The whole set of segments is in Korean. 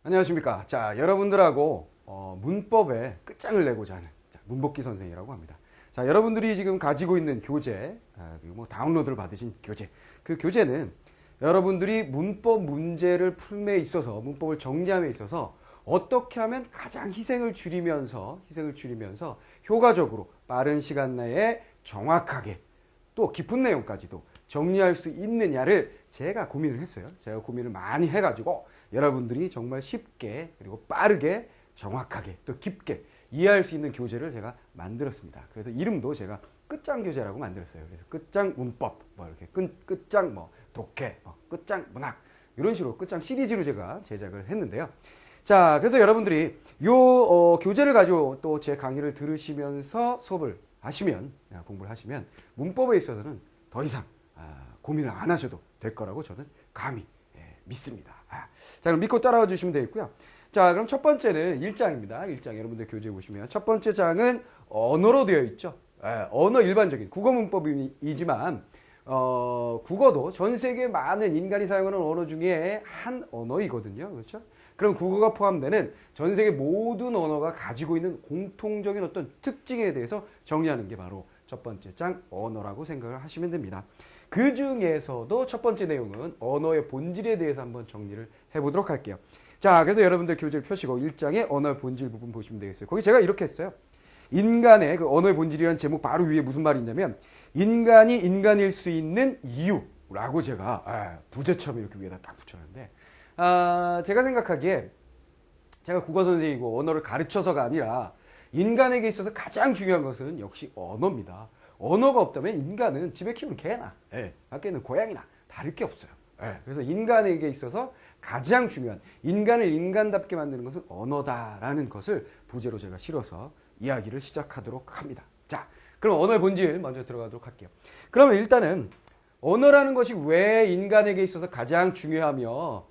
안녕하십니까. 자, 여러분들하고 문법에 끝장을 내고자 하는 문법기 선생이라고 합니다. 자, 여러분들이 지금 가지고 있는 교재, 그리고 뭐 다운로드를 받으신 교재, 그 교재는 여러분들이 문법 문제를 풀매에 있어서, 문법을 정리함에 있어서 어떻게 하면 가장 희생을 줄이면서 효과적으로 빠른 시간 내에 정확하게 또 깊은 내용까지도 정리할 수 있느냐를 제가 고민을 했어요. 제가 고민을 많이 해가지고 여러분들이 정말 쉽게 그리고 빠르게 정확하게 또 깊게 이해할 수 있는 교재를 제가 만들었습니다. 그래서 이름도 제가 끝장 교재라고 만들었어요. 그래서 끝장 문법, 뭐 이렇게 끝장 뭐 독해, 끝장 문학 이런 식으로 끝장 시리즈로 제가 제작을 했는데요. 자, 그래서 여러분들이 요 교재를 가지고 또 제 강의를 들으시면서 수업을 하시면 공부를 하시면 문법에 있어서는 더 이상 고민을 안 하셔도 될 거라고 저는 감히 믿습니다. 자, 그럼 믿고 따라와 주시면 되겠고요. 자, 그럼 첫 번째는 1장입니다. 1장 여러분들 교재 보시면 첫 번째 장은 언어로 되어 있죠. 언어 일반적인 국어 문법이지만 국어도 전 세계 많은 인간이 사용하는 언어 중에 한 언어이거든요. 그렇죠? 그럼 국어가 포함되는 전 세계 모든 언어가 가지고 있는 공통적인 어떤 특징에 대해서 정리하는 게 바로 첫 번째 장 언어라고 생각을 하시면 됩니다. 그 중에서도 첫 번째 내용은 언어의 본질에 대해서 한번 정리를 해보도록 할게요. 자, 그래서 여러분들 교재를 펴시고 1장의 언어의 본질 부분 보시면 되겠어요. 거기 제가 이렇게 했어요. 인간의 그 언어의 본질이라는 제목 바로 위에 무슨 말이 있냐면 인간이 인간일 수 있는 이유라고 제가 부제처럼 이렇게 위에다 딱 붙였는데 제가 생각하기에 제가 국어 선생이고 언어를 가르쳐서가 아니라 인간에게 있어서 가장 중요한 것은 역시 언어입니다. 언어가 없다면 인간은 집에 키우는 개나 밖에 있는 고양이나 다를 게 없어요. 그래서 인간에게 있어서 가장 중요한 인간을 인간답게 만드는 것은 언어다라는 것을 부제로 제가 실어서 이야기를 시작하도록 합니다. 자, 그럼 언어의 본질 먼저 들어가도록 할게요. 그러면 일단은 언어라는 것이 왜 인간에게 있어서 가장 중요하며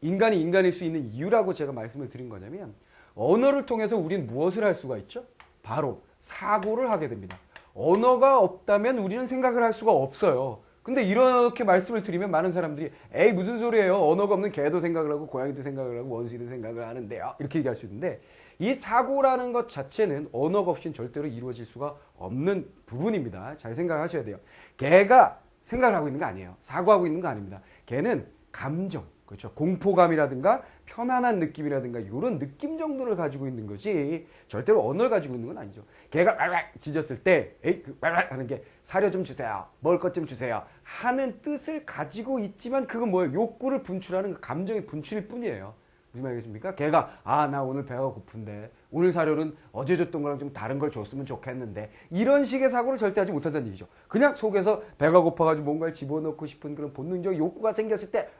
인간이 인간일 수 있는 이유라고 제가 말씀을 드린 거냐면 언어를 통해서 우리는 무엇을 할 수가 있죠? 바로 사고를 하게 됩니다. 언어가 없다면 우리는 생각을 할 수가 없어요. 근데 이렇게 말씀을 드리면 많은 사람들이 에이 무슨 소리예요. 언어가 없는 개도 생각을 하고 고양이도 생각을 하고 원숭이도 생각을 하는데요. 이렇게 얘기할 수 있는데 이 사고라는 것 자체는 언어가 없이는 절대로 이루어질 수가 없는 부분입니다. 잘 생각하셔야 돼요. 개가 생각을 하고 있는 거 아니에요. 사고하고 있는 거 아닙니다. 개는 감정, 그렇죠. 공포감이라든가 편안한 느낌이라든가 이런 느낌 정도를 가지고 있는 거지 절대로 언어를 가지고 있는 건 아니죠. 개가 왈왈 짖었을 때 에이 그 왈왈 하는 게 사료 좀 주세요. 먹을 것 좀 주세요. 하는 뜻을 가지고 있지만 그건 뭐예요? 욕구를 분출하는 그 감정의 분출일 뿐이에요. 무슨 말이겠습니까? 개가 나 오늘 배가 고픈데 오늘 사료는 어제 줬던 거랑 좀 다른 걸 줬으면 좋겠는데 이런 식의 사고를 절대 하지 못한다는 얘기죠. 그냥 속에서 배가 고파가지고 뭔가를 집어넣고 싶은 그런 본능적 욕구가 생겼을 때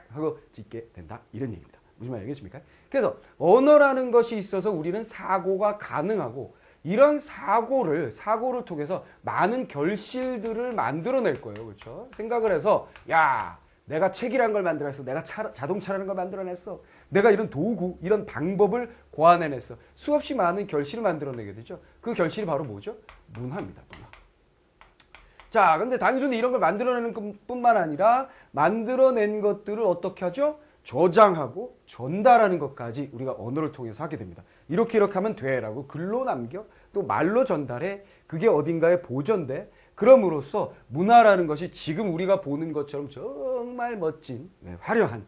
하고 짖게 된다 이런 얘기입니다. 무슨 말이겠습니까? 그래서 언어라는 것이 있어서 우리는 사고가 가능하고 이런 사고를 통해서 많은 결실들을 만들어낼 거예요. 그렇죠? 생각을 해서 야 내가 책이란 걸 만들어냈어. 내가 자동차라는 걸 만들어냈어. 내가 이런 도구, 이런 방법을 고안해냈어. 수없이 많은 결실을 만들어내게 되죠. 그 결실이 바로 뭐죠? 문화입니다. 문화. 자, 근데 단순히 이런 걸 만들어내는 뿐만 아니라 만들어낸 것들을 어떻게 하죠? 저장하고 전달하는 것까지 우리가 언어를 통해서 하게 됩니다. 이렇게 하면 돼라고 글로 남겨 또 말로 전달해 그게 어딘가에 보존돼 그럼으로써 문화라는 것이 지금 우리가 보는 것처럼 정말 멋진 화려한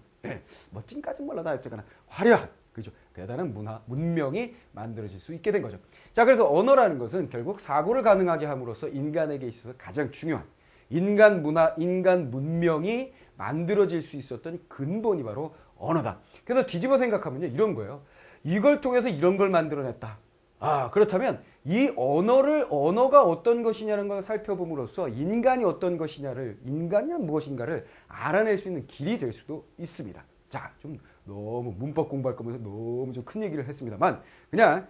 멋진까지는 몰라도 어쨌거나 화려한 그죠? 대단한 문화, 문명이 만들어질 수 있게 된 거죠. 자, 그래서 언어라는 것은 결국 사고를 가능하게 함으로써 인간에게 있어서 가장 중요한 인간 문화, 인간 문명이 만들어질 수 있었던 근본이 바로 언어다. 그래서 뒤집어 생각하면요, 이런 거예요. 이걸 통해서 이런 걸 만들어냈다. 그렇다면 이 언어가 어떤 것이냐는 걸 살펴봄으로써 인간이 어떤 것이냐를, 인간이란 무엇인가를 알아낼 수 있는 길이 될 수도 있습니다. 자, 좀 너무 문법 공부할 거면서 너무 좀 큰 얘기를 했습니다만 그냥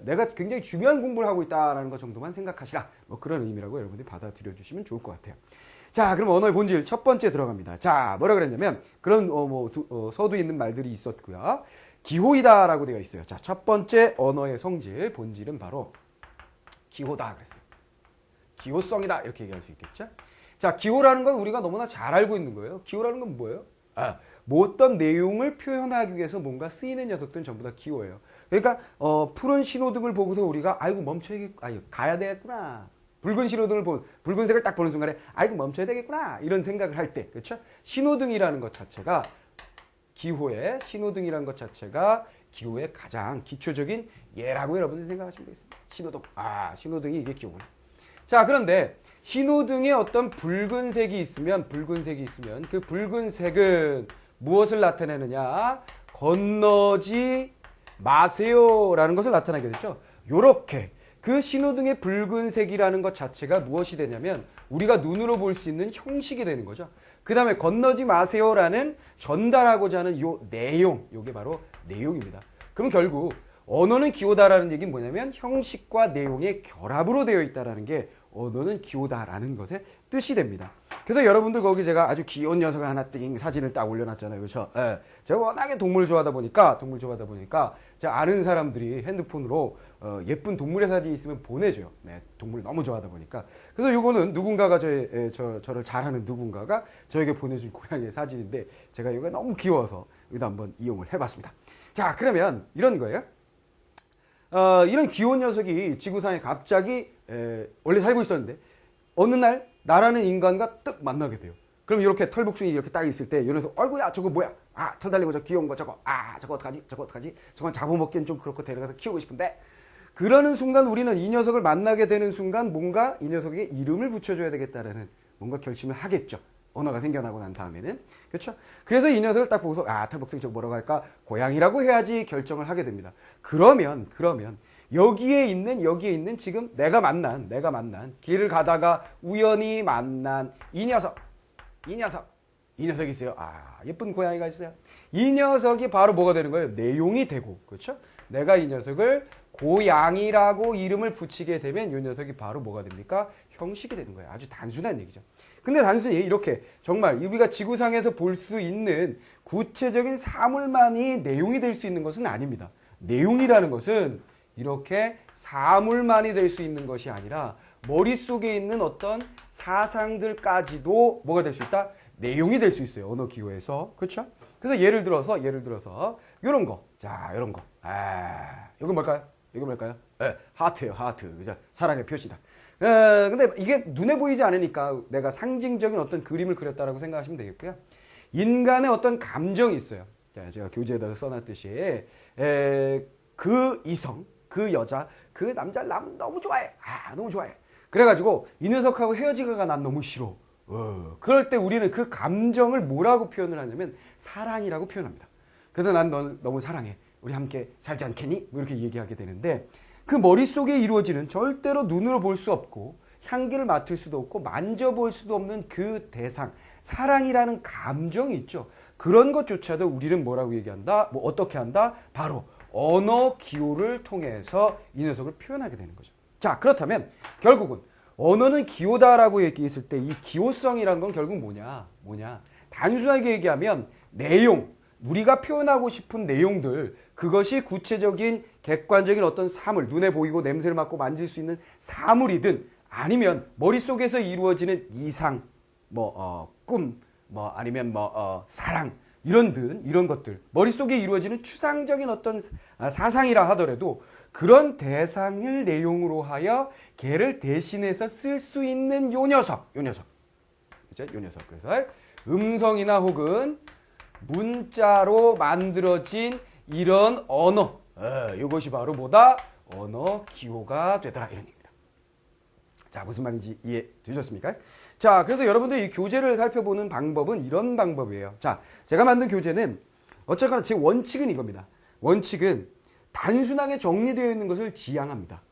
내가 굉장히 중요한 공부를 하고 있다는 것 정도만 생각하시라. 뭐 그런 의미라고 여러분들이 받아들여 주시면 좋을 것 같아요. 자, 그럼 언어의 본질 첫 번째 들어갑니다. 자, 뭐라 그랬냐면 그런 서두에 있는 말들이 있었고요. 기호이다라고 되어 있어요. 자, 첫 번째 언어의 성질, 본질은 바로 기호다 그랬어요. 기호성이다 이렇게 얘기할 수 있겠죠. 자, 기호라는 건 우리가 너무나 잘 알고 있는 거예요. 기호라는 건 뭐예요? 뭐 어떤 내용을 표현하기 위해서 뭔가 쓰이는 녀석들은 전부 다 기호예요. 그러니까 푸른 신호등을 보고서 우리가 아이고 가야 되겠구나. 붉은 신호등을 붉은색을 딱 보는 순간에 아이고 멈춰야 되겠구나 이런 생각을 할 때, 그렇죠? 신호등이라는 것 자체가 신호등이라는 것 자체가 기호의 가장 기초적인 예라고 여러분들이 생각하시면 되겠습니다. 신호등이 이게 기호구나. 자, 그런데 신호등에 어떤 붉은색이 있으면 그 붉은색은 무엇을 나타내느냐? 건너지 마세요라는 것을 나타내게 되죠. 요렇게 그 신호등의 붉은색이라는 것 자체가 무엇이 되냐면 우리가 눈으로 볼 수 있는 형식이 되는 거죠. 그 다음에 건너지 마세요라는 전달하고자 하는 요 내용, 요게 바로 내용입니다. 그럼 결국 언어는 기호다라는 얘기는 뭐냐면 형식과 내용의 결합으로 되어 있다는 게 언어는 기호다라는 것의 뜻이 됩니다. 그래서 여러분들 거기 제가 아주 귀여운 녀석을 하나 띵 사진을 딱 올려놨잖아요. 그렇죠? 예. 제가 워낙에 동물 좋아하다 보니까 제가 아는 사람들이 핸드폰으로 예쁜 동물의 사진이 있으면 보내줘요. 네, 동물 너무 좋아하다 보니까. 그래서 요거는 누군가가 저를 잘하는 누군가가 저에게 보내준 고양이의 사진인데 제가 이거 너무 귀여워서 여기다 한번 이용을 해봤습니다. 자, 그러면 이런 거예요. 이런 귀여운 녀석이 지구상에 갑자기 원래 살고 있었는데 어느 날 나라는 인간과 뜩 만나게 돼요. 그럼 이렇게 털복숭이 이렇게 딱 있을 때 이 녀석 어이구야 저거 뭐야? 털 달린 거 저 귀여운 거 저거 저거 어떡하지? 저건 잡아먹기엔 좀 그렇고 데려가서 키우고 싶은데 그러는 순간 우리는 이 녀석을 만나게 되는 순간 뭔가 이 녀석에게 이름을 붙여줘야 되겠다라는 뭔가 결심을 하겠죠. 언어가 생겨나고 난 다음에는. 그렇죠? 그래서 이 녀석을 딱 보고서 털복숭이 저거 뭐라고 할까? 고양이라고 해야지 결정을 하게 됩니다. 그러면 여기에 있는 지금 내가 만난 길을 가다가 우연히 만난 이 녀석이 있어요. 예쁜 고양이가 있어요. 이 녀석이 바로 뭐가 되는 거예요? 내용이 되고, 그렇죠? 내가 이 녀석을 고양이라고 이름을 붙이게 되면 이 녀석이 바로 뭐가 됩니까? 형식이 되는 거예요. 아주 단순한 얘기죠. 근데 단순히 이렇게 정말 우리가 지구상에서 볼 수 있는 구체적인 사물만이 내용이 될 수 있는 것은 아닙니다. 내용이라는 것은 이렇게 사물만이 될 수 있는 것이 아니라 머릿속에 있는 어떤 사상들까지도 뭐가 될 수 있다? 내용이 될 수 있어요. 언어 기호에서. 그렇죠? 그래서 예를 들어서 이런 거. 자, 이런 거. 이건 뭘까요? 하트예요. 하트. 그죠? 사랑의 표시다. 근데 이게 눈에 보이지 않으니까 내가 상징적인 어떤 그림을 그렸다라고 생각하시면 되겠고요. 인간의 어떤 감정이 있어요. 자, 제가 교재에다가 써놨듯이 그 이성, 그 여자, 그 남자를 난 너무 좋아해. 너무 좋아해. 그래가지고 이 녀석하고 헤어지기가 난 너무 싫어. 그럴 때 우리는 그 감정을 뭐라고 표현을 하냐면 사랑이라고 표현합니다. 그래서 난 널 너무 사랑해. 우리 함께 살지 않겠니? 뭐 이렇게 얘기하게 되는데 그 머릿속에 이루어지는 절대로 눈으로 볼 수 없고 향기를 맡을 수도 없고 만져볼 수도 없는 그 대상, 사랑이라는 감정이 있죠. 그런 것조차도 우리는 뭐라고 얘기한다? 어떻게 한다? 바로 언어 기호를 통해서 이 녀석을 표현하게 되는 거죠. 자, 그렇다면 결국은 언어는 기호다라고 얘기했을 때 이 기호성이라는 건 결국 뭐냐? 단순하게 얘기하면 내용, 우리가 표현하고 싶은 내용들, 그것이 구체적인 객관적인 어떤 사물, 눈에 보이고 냄새를 맡고 만질 수 있는 사물이든 아니면 머릿속에서 이루어지는 이상, 꿈, 아니면 사랑, 이런 것들, 머릿속에 이루어지는 추상적인 어떤 사상이라 하더라도 그런 대상을 내용으로 하여 걔를 대신해서 쓸 수 있는 요 녀석. 그죠? 요 녀석. 그래서 음성이나 혹은 문자로 만들어진 이런 언어. 이것이 바로 뭐다? 언어 기호가 되더라. 이런 얘기입니다. 자, 무슨 말인지 이해 되셨습니까? 자, 그래서 여러분들 이 교재를 살펴보는 방법은 이런 방법이에요. 자, 제가 만든 교재는 어쨌거나 제 원칙은 이겁니다. 원칙은 단순하게 정리되어 있는 것을 지향합니다.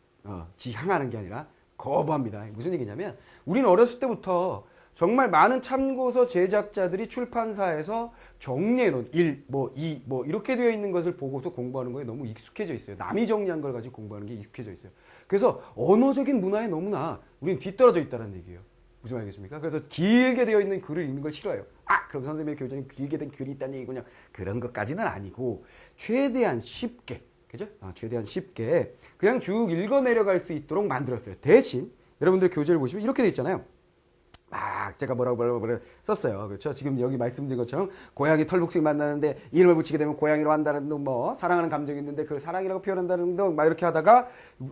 지향하는 게 아니라 거부합니다. 무슨 얘기냐면 우리는 어렸을 때부터 정말 많은 참고서 제작자들이 출판사에서 정리해 놓은 1, 2, 이렇게 되어 있는 것을 보고서 공부하는 거에 너무 익숙해져 있어요. 남이 정리한 걸 가지고 공부하는 게 익숙해져 있어요. 그래서 언어적인 문화에 너무나 우리는 뒤떨어져 있다는 얘기예요. 무슨 말이겠습니까? 그래서 길게 되어 있는 글을 읽는 걸 싫어해요. 그럼 선생님의 교재는 길게 된 글이 있다는 얘기군요. 그런 것까지는 아니고 최대한 쉽게, 그죠? 최대한 쉽게 그냥 쭉 읽어 내려갈 수 있도록 만들었어요. 대신 여러분들 교재를 보시면 이렇게 돼 있잖아요. 막 제가 뭐라고 썼어요. 그렇죠? 지금 여기 말씀드린 것처럼 고양이 털북숭이 만나는데 이름을 붙이게 되면 고양이로 한다는 등 뭐 사랑하는 감정이 있는데 그걸 사랑이라고 표현한다는 등 막 이렇게 하다가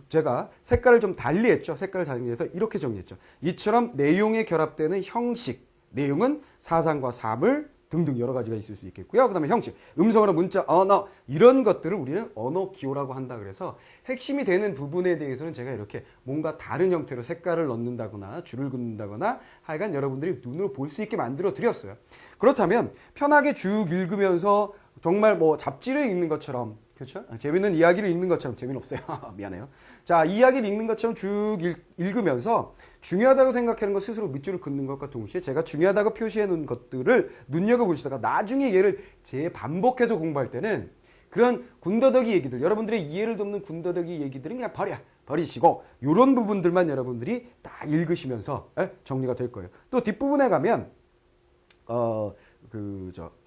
제가 색깔을 좀 달리했죠. 색깔을 달리해서 이렇게 정리했죠. 이처럼 내용에 결합되는 형식, 내용은 사상과 사물 등등 여러 가지가 있을 수 있겠고요. 그 다음에 형식, 음성어나 문자, 언어 이런 것들을 우리는 언어 기호라고 한다 그래서 핵심이 되는 부분에 대해서는 제가 이렇게 뭔가 다른 형태로 색깔을 넣는다거나 줄을 긋는다거나 하여간 여러분들이 눈으로 볼 수 있게 만들어 드렸어요. 그렇다면 편하게 쭉 읽으면서 정말 뭐 잡지를 읽는 것처럼 그렇죠? 재밌는 이야기를 읽는 것처럼 재미는 없어요. 미안해요. 자, 이야기를 읽는 것처럼 쭉 읽으면서 중요하다고 생각하는 것 스스로 밑줄을 긋는 것과 동시에 제가 중요하다고 표시해 놓은 것들을 눈여겨보시다가 나중에 얘를 재반복해서 공부할 때는 그런 군더더기 얘기들, 여러분들의 이해를 돕는 군더더기 얘기들은 그냥 버리시고 이런 부분들만 여러분들이 다 읽으시면서 정리가 될 거예요. 또 뒷부분에 가면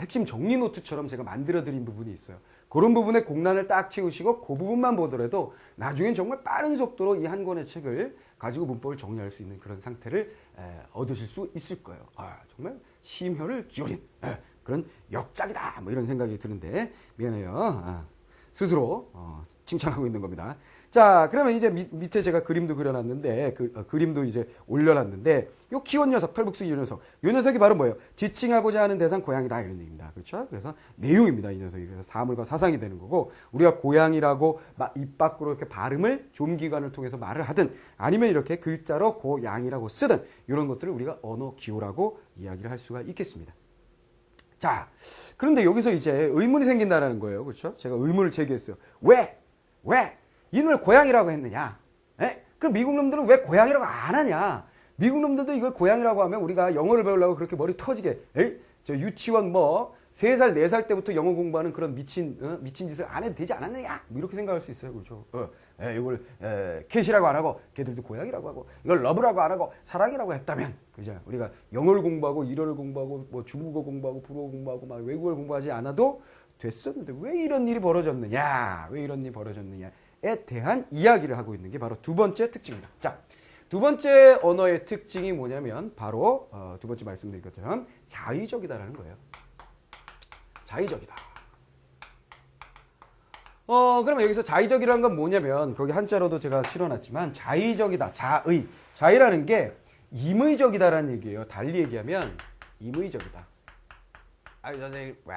핵심 정리 노트처럼 제가 만들어 드린 부분이 있어요. 그런 부분에 공란을 딱 채우시고 그 부분만 보더라도 나중엔 정말 빠른 속도로 이 한 권의 책을 가지고 문법을 정리할 수 있는 그런 상태를 얻으실 수 있을 거예요. 정말 심혈을 기울인 그런 역작이다 뭐 이런 생각이 드는데 미안해요. 스스로 칭찬하고 있는 겁니다. 자, 그러면 이제 밑에 제가 그림도 그려놨는데 그림도 이제 올려놨는데 요 키워드 녀석, 털북숭이 이 녀석, 요 녀석이 바로 뭐예요? 지칭하고자 하는 대상 고양이다 이런 얘기입니다. 그렇죠? 그래서 내용입니다. 이 녀석이. 그래서 사물과 사상이 되는 거고 우리가 고양이라고 입 밖으로 이렇게 발음을 좀기관을 통해서 말을 하든 아니면 이렇게 글자로 고양이라고 쓰든 이런 것들을 우리가 언어 기호라고 이야기를 할 수가 있겠습니다. 자, 그런데 여기서 이제 의문이 생긴다는 거예요. 그렇죠? 제가 의문을 제기했어요. 왜 이놈을 고양이라고 했느냐? 그럼 미국 놈들은 왜 고양이라고 안 하냐? 미국 놈들도 이걸 고양이라고 하면 우리가 영어를 배우려고 그렇게 머리 터지게, 저 유치원 뭐 3살, 4살 때부터 영어 공부하는 그런 미친 짓을 안 해도 되지 않았느냐? 뭐 이렇게 생각할 수 있어요. 그렇죠? 이걸 캣이라고 안 하고 걔들도 고양이라고 하고 이걸 러브라고 안 하고 사랑이라고 했다면 그죠? 우리가 영어를 공부하고 일어를 공부하고 뭐 중국어 공부하고 불어 공부하고 막 외국어를 공부하지 않아도 됐었는데 왜 이런 일이 벌어졌느냐? 왜 이런 일이 벌어졌느냐? 에 대한 이야기를 하고 있는 게 바로 두 번째 특징입니다. 자, 두 번째 언어의 특징이 뭐냐면 바로 두 번째 말씀드린 것처럼 자의적이다라는 거예요. 자의적이다. 그러면 여기서 자의적이라는 건 뭐냐면 거기 한자로도 제가 실어놨지만 자의적이다. 자의라는 게 임의적이다라는 얘기예요. 달리 얘기하면 임의적이다. 아유 선생님 왜?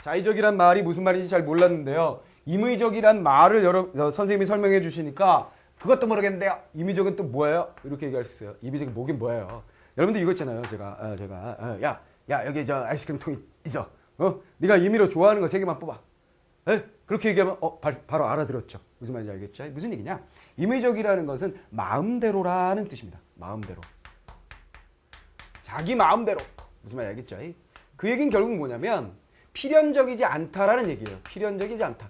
자의적이란 말이 무슨 말인지 잘 몰랐는데요. 임의적이란 말을 선생님이 설명해 주시니까 그것도 모르겠는데요. 임의적은 또 뭐예요? 이렇게 얘기할 수 있어요. 임의적이 뭐긴 뭐예요? 여러분들 이거 있잖아요. 제가 야 여기 저 아이스크림 통이 있어. 네가 임의로 좋아하는 거 3개만 뽑아. 그렇게 얘기하면 바로 알아들었죠. 무슨 말인지 알겠죠? 무슨 얘기냐? 임의적이라는 것은 마음대로라는 뜻입니다. 마음대로. 자기 마음대로. 무슨 말인지 알겠죠? 그 얘기는 결국 뭐냐면 필연적이지 않다라는 얘기예요. 필연적이지 않다.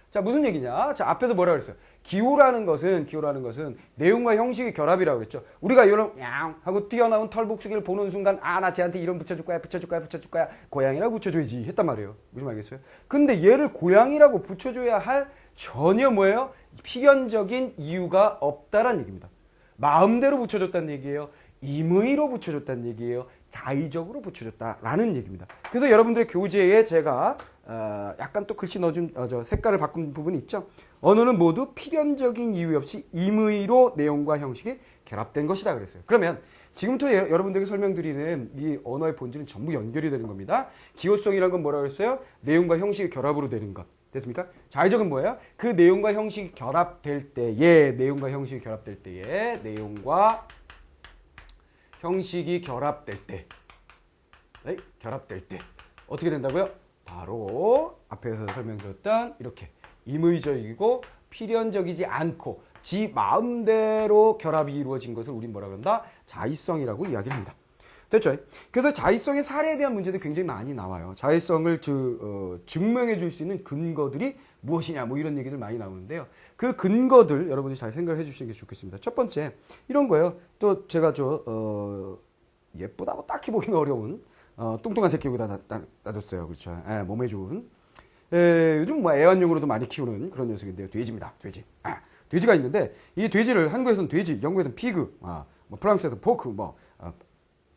자, 무슨 얘기냐? 자, 앞에서 뭐라 그랬어요? 기호라는 것은 내용과 형식의 결합이라고 그랬죠. 우리가 이런 양 하고 튀어나온 털북숭이를 보는 순간 나 쟤한테 이름 붙여줄 거야. 고양이라고 붙여줘야지 했단 말이에요. 무슨 말이겠어요? 근데 얘를 고양이라고 붙여줘야 할 전혀 뭐예요? 필연적인 이유가 없다라는 얘기입니다. 마음대로 붙여줬다는 얘기예요. 임의로 붙여줬다는 얘기예요. 자의적으로 붙여줬다라는 얘기입니다. 그래서 여러분들의 교재에 제가 약간 또 글씨 넣어준 색깔을 바꾼 부분이 있죠. 언어는 모두 필연적인 이유 없이 임의로 내용과 형식이 결합된 것이다 그랬어요. 그러면 지금부터 여러분들에게 설명드리는 이 언어의 본질은 전부 연결이 되는 겁니다. 기호성이라는 건 뭐라고 했어요? 내용과 형식의 결합으로 되는 것. 됐습니까? 자의적은 뭐예요? 그 내용과 형식이 결합될 때에 내용과 형식이 결합될 때 어떻게 된다고요? 바로 앞에서 설명드렸던 이렇게 임의적이고 필연적이지 않고 지 마음대로 결합이 이루어진 것을 우린 뭐라 그런다? 자의성이라고 이야기합니다. 됐죠? 그래서 자의성의 사례에 대한 문제도 굉장히 많이 나와요. 자의성을 증명해 줄 수 있는 근거들이 무엇이냐 뭐 이런 얘기들 많이 나오는데요. 그 근거들 여러분들이 잘 생각해 주시는 게 좋겠습니다. 첫 번째 이런 거예요. 또 제가 예쁘다고 딱히 보기는 어려운 뚱뚱한 새끼 여기다 놔줬어요. 그렇죠? 몸에 좋은 요즘 뭐 애완용으로도 많이 키우는 그런 녀석인데요. 돼지입니다. 돼지. 돼지가 있는데 이 돼지를 한국에서는 돼지, 영국에서는 피그, 뭐 프랑스에서는 포크,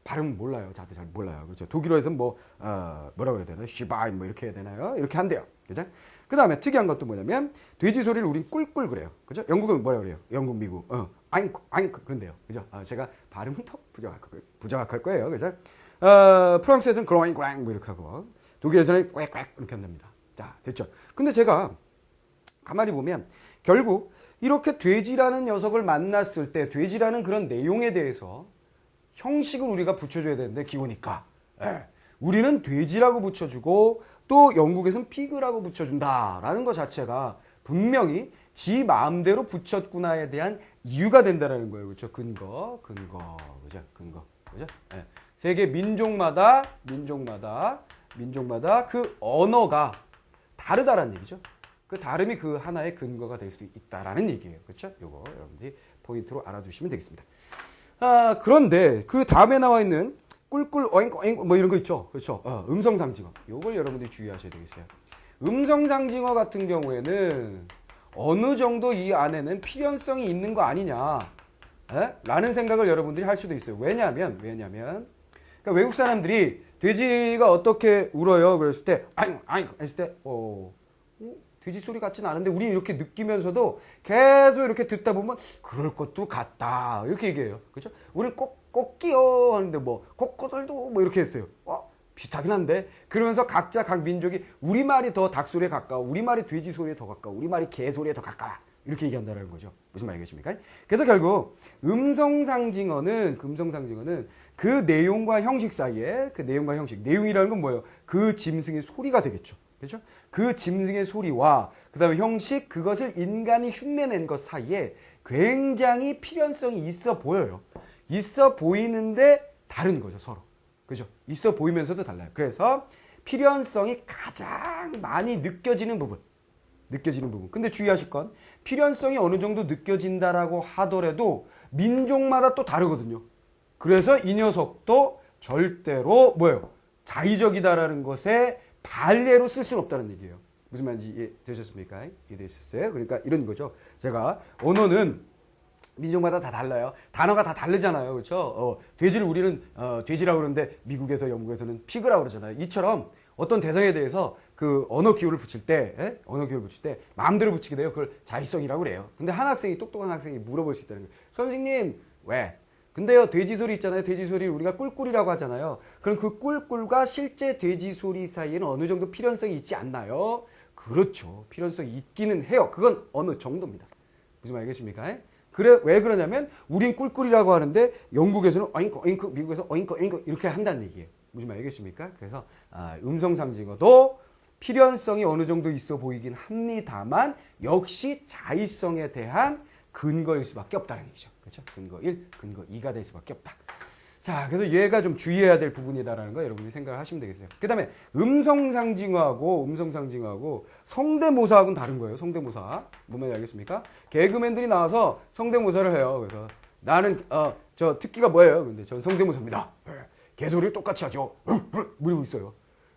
발음 몰라요. 다들 잘 몰라요. 그렇죠. 독일어에서는 뭐라 그래야 되나요? 쉬바인 뭐 이렇게 해야 되나요? 이렇게 한대요. 그죠? 그 다음에 특이한 것도 뭐냐면 돼지 소리를 우린 꿀꿀 그래요. 그죠? 영국은 뭐라 그래요? 영국, 미국, 아잉크, 아잉크 그런데요. 그죠? 제가 발음은 더 부정확할 거예요. 그죠? 프랑스에서는 그로잉 그랑 뭐 이렇게 하고 독일에서는 꽥꽥 이렇게 한답니다. 자, 됐죠? 근데 제가 가만히 보면 결국 이렇게 돼지라는 녀석을 만났을 때 돼지라는 그런 내용에 대해서 형식을 우리가 붙여줘야 되는데 기호니까 우리는 돼지라고 붙여주고 또 영국에서는 피그라고 붙여준다라는 것 자체가 분명히 지 마음대로 붙였구나에 대한 이유가 된다라는 거예요. 그렇죠? 근거. 그죠? 근거. 그죠? 네. 세계 민족마다 그 언어가 다르다라는 얘기죠. 그 다름이 그 하나의 근거가 될 수 있다라는 얘기예요. 그렇죠? 요거 여러분들이 포인트로 알아두시면 되겠습니다. 그런데 그 다음에 나와 있는 꿀꿀 어잉 뭐 이런 거 있죠. 그렇죠? 음성상징어. 요걸 여러분들이 주의하셔야 되겠어요. 음성상징어 같은 경우에는 어느 정도 이 안에는 필연성이 있는 거 아니냐 라는 생각을 여러분들이 할 수도 있어요. 왜냐하면 그러니까 외국 사람들이 돼지가 어떻게 울어요? 그랬을 때 아잉 했을 때 돼지 소리 같지는 않은데 우리 이렇게 느끼면서도 계속 이렇게 듣다 보면 그럴 것도 같다 이렇게 얘기해요. 그렇죠? 우리는 꽃기요 하는데 뭐 코코들도 뭐 이렇게 했어요. 비슷하긴 한데 그러면서 각자 각 민족이 우리 말이 더 닭 소리에 가까워, 우리 말이 돼지 소리에 더 가까워, 우리 말이 개 소리에 더 가까워 이렇게 얘기한다는 거죠. 무슨 말이겠습니까? 그래서 결국 음성상징어는 그 내용과 형식 사이에 내용이라는 건 뭐예요? 그 짐승의 소리가 되겠죠. 그렇죠? 그 짐승의 소리와 그 다음에 형식, 그것을 인간이 흉내낸 것 사이에 굉장히 필연성이 있어 보여요. 있어 보이는데 다른 거죠, 서로. 그죠? 있어 보이면서도 달라요. 그래서 필연성이 가장 많이 느껴지는 부분. 근데 주의하실 건 필연성이 어느 정도 느껴진다라고 하더라도 민족마다 또 다르거든요. 그래서 이 녀석도 절대로 자의적이다라는 것에 반례로 쓸 수는 없다는 얘기예요. 무슨 말인지 이해되셨습니까? 이해되셨어요? 그러니까 이런 거죠. 제가 언어는 민족마다 다 달라요. 단어가 다 다르잖아요. 그렇죠? 돼지를 우리는 돼지라고 그러는데 미국에서 영국에서는 피그라고 그러잖아요. 이처럼 어떤 대상에 대해서 그 언어 기호를 붙일 때 마음대로 붙이게 돼요. 그걸 자의성이라고 그래요. 근데 똑똑한 학생이 물어볼 수 있다는 거예요. 선생님, 왜? 근데요, 돼지 소리 있잖아요. 돼지 소리를 우리가 꿀꿀이라고 하잖아요. 그럼 그 꿀꿀과 실제 돼지 소리 사이에는 어느 정도 필연성이 있지 않나요? 그렇죠. 필연성이 있기는 해요. 그건 어느 정도입니다. 무슨 말이겠습니까? 왜 그러냐면 우린 꿀꿀이라고 하는데 영국에서는 어잉크, 미국에서 어잉크 이렇게 한다는 얘기예요. 무슨 말이겠습니까? 그래서 음성상징어도 필연성이 어느 정도 있어 보이긴 합니다만 역시 자의성에 대한 근거일 수밖에 없다는 얘기죠. 그렇죠? 근거 1, 근거 2가 될 수밖에 없다. 자, 그래서 얘가 좀 주의해야 될 부분이다라는 거 여러분이 생각을 하시면 되겠어요. 그 다음에 음성상징어하고 성대모사하고는 다른 거예요. 성대모사. 뭔 말인지 알겠습니까? 개그맨들이 나와서 성대모사를 해요. 그래서 나는 저 특기가 뭐예요? 근데 전 성대모사입니다. 개소리를 똑같이 하죠. 이러고 있어요.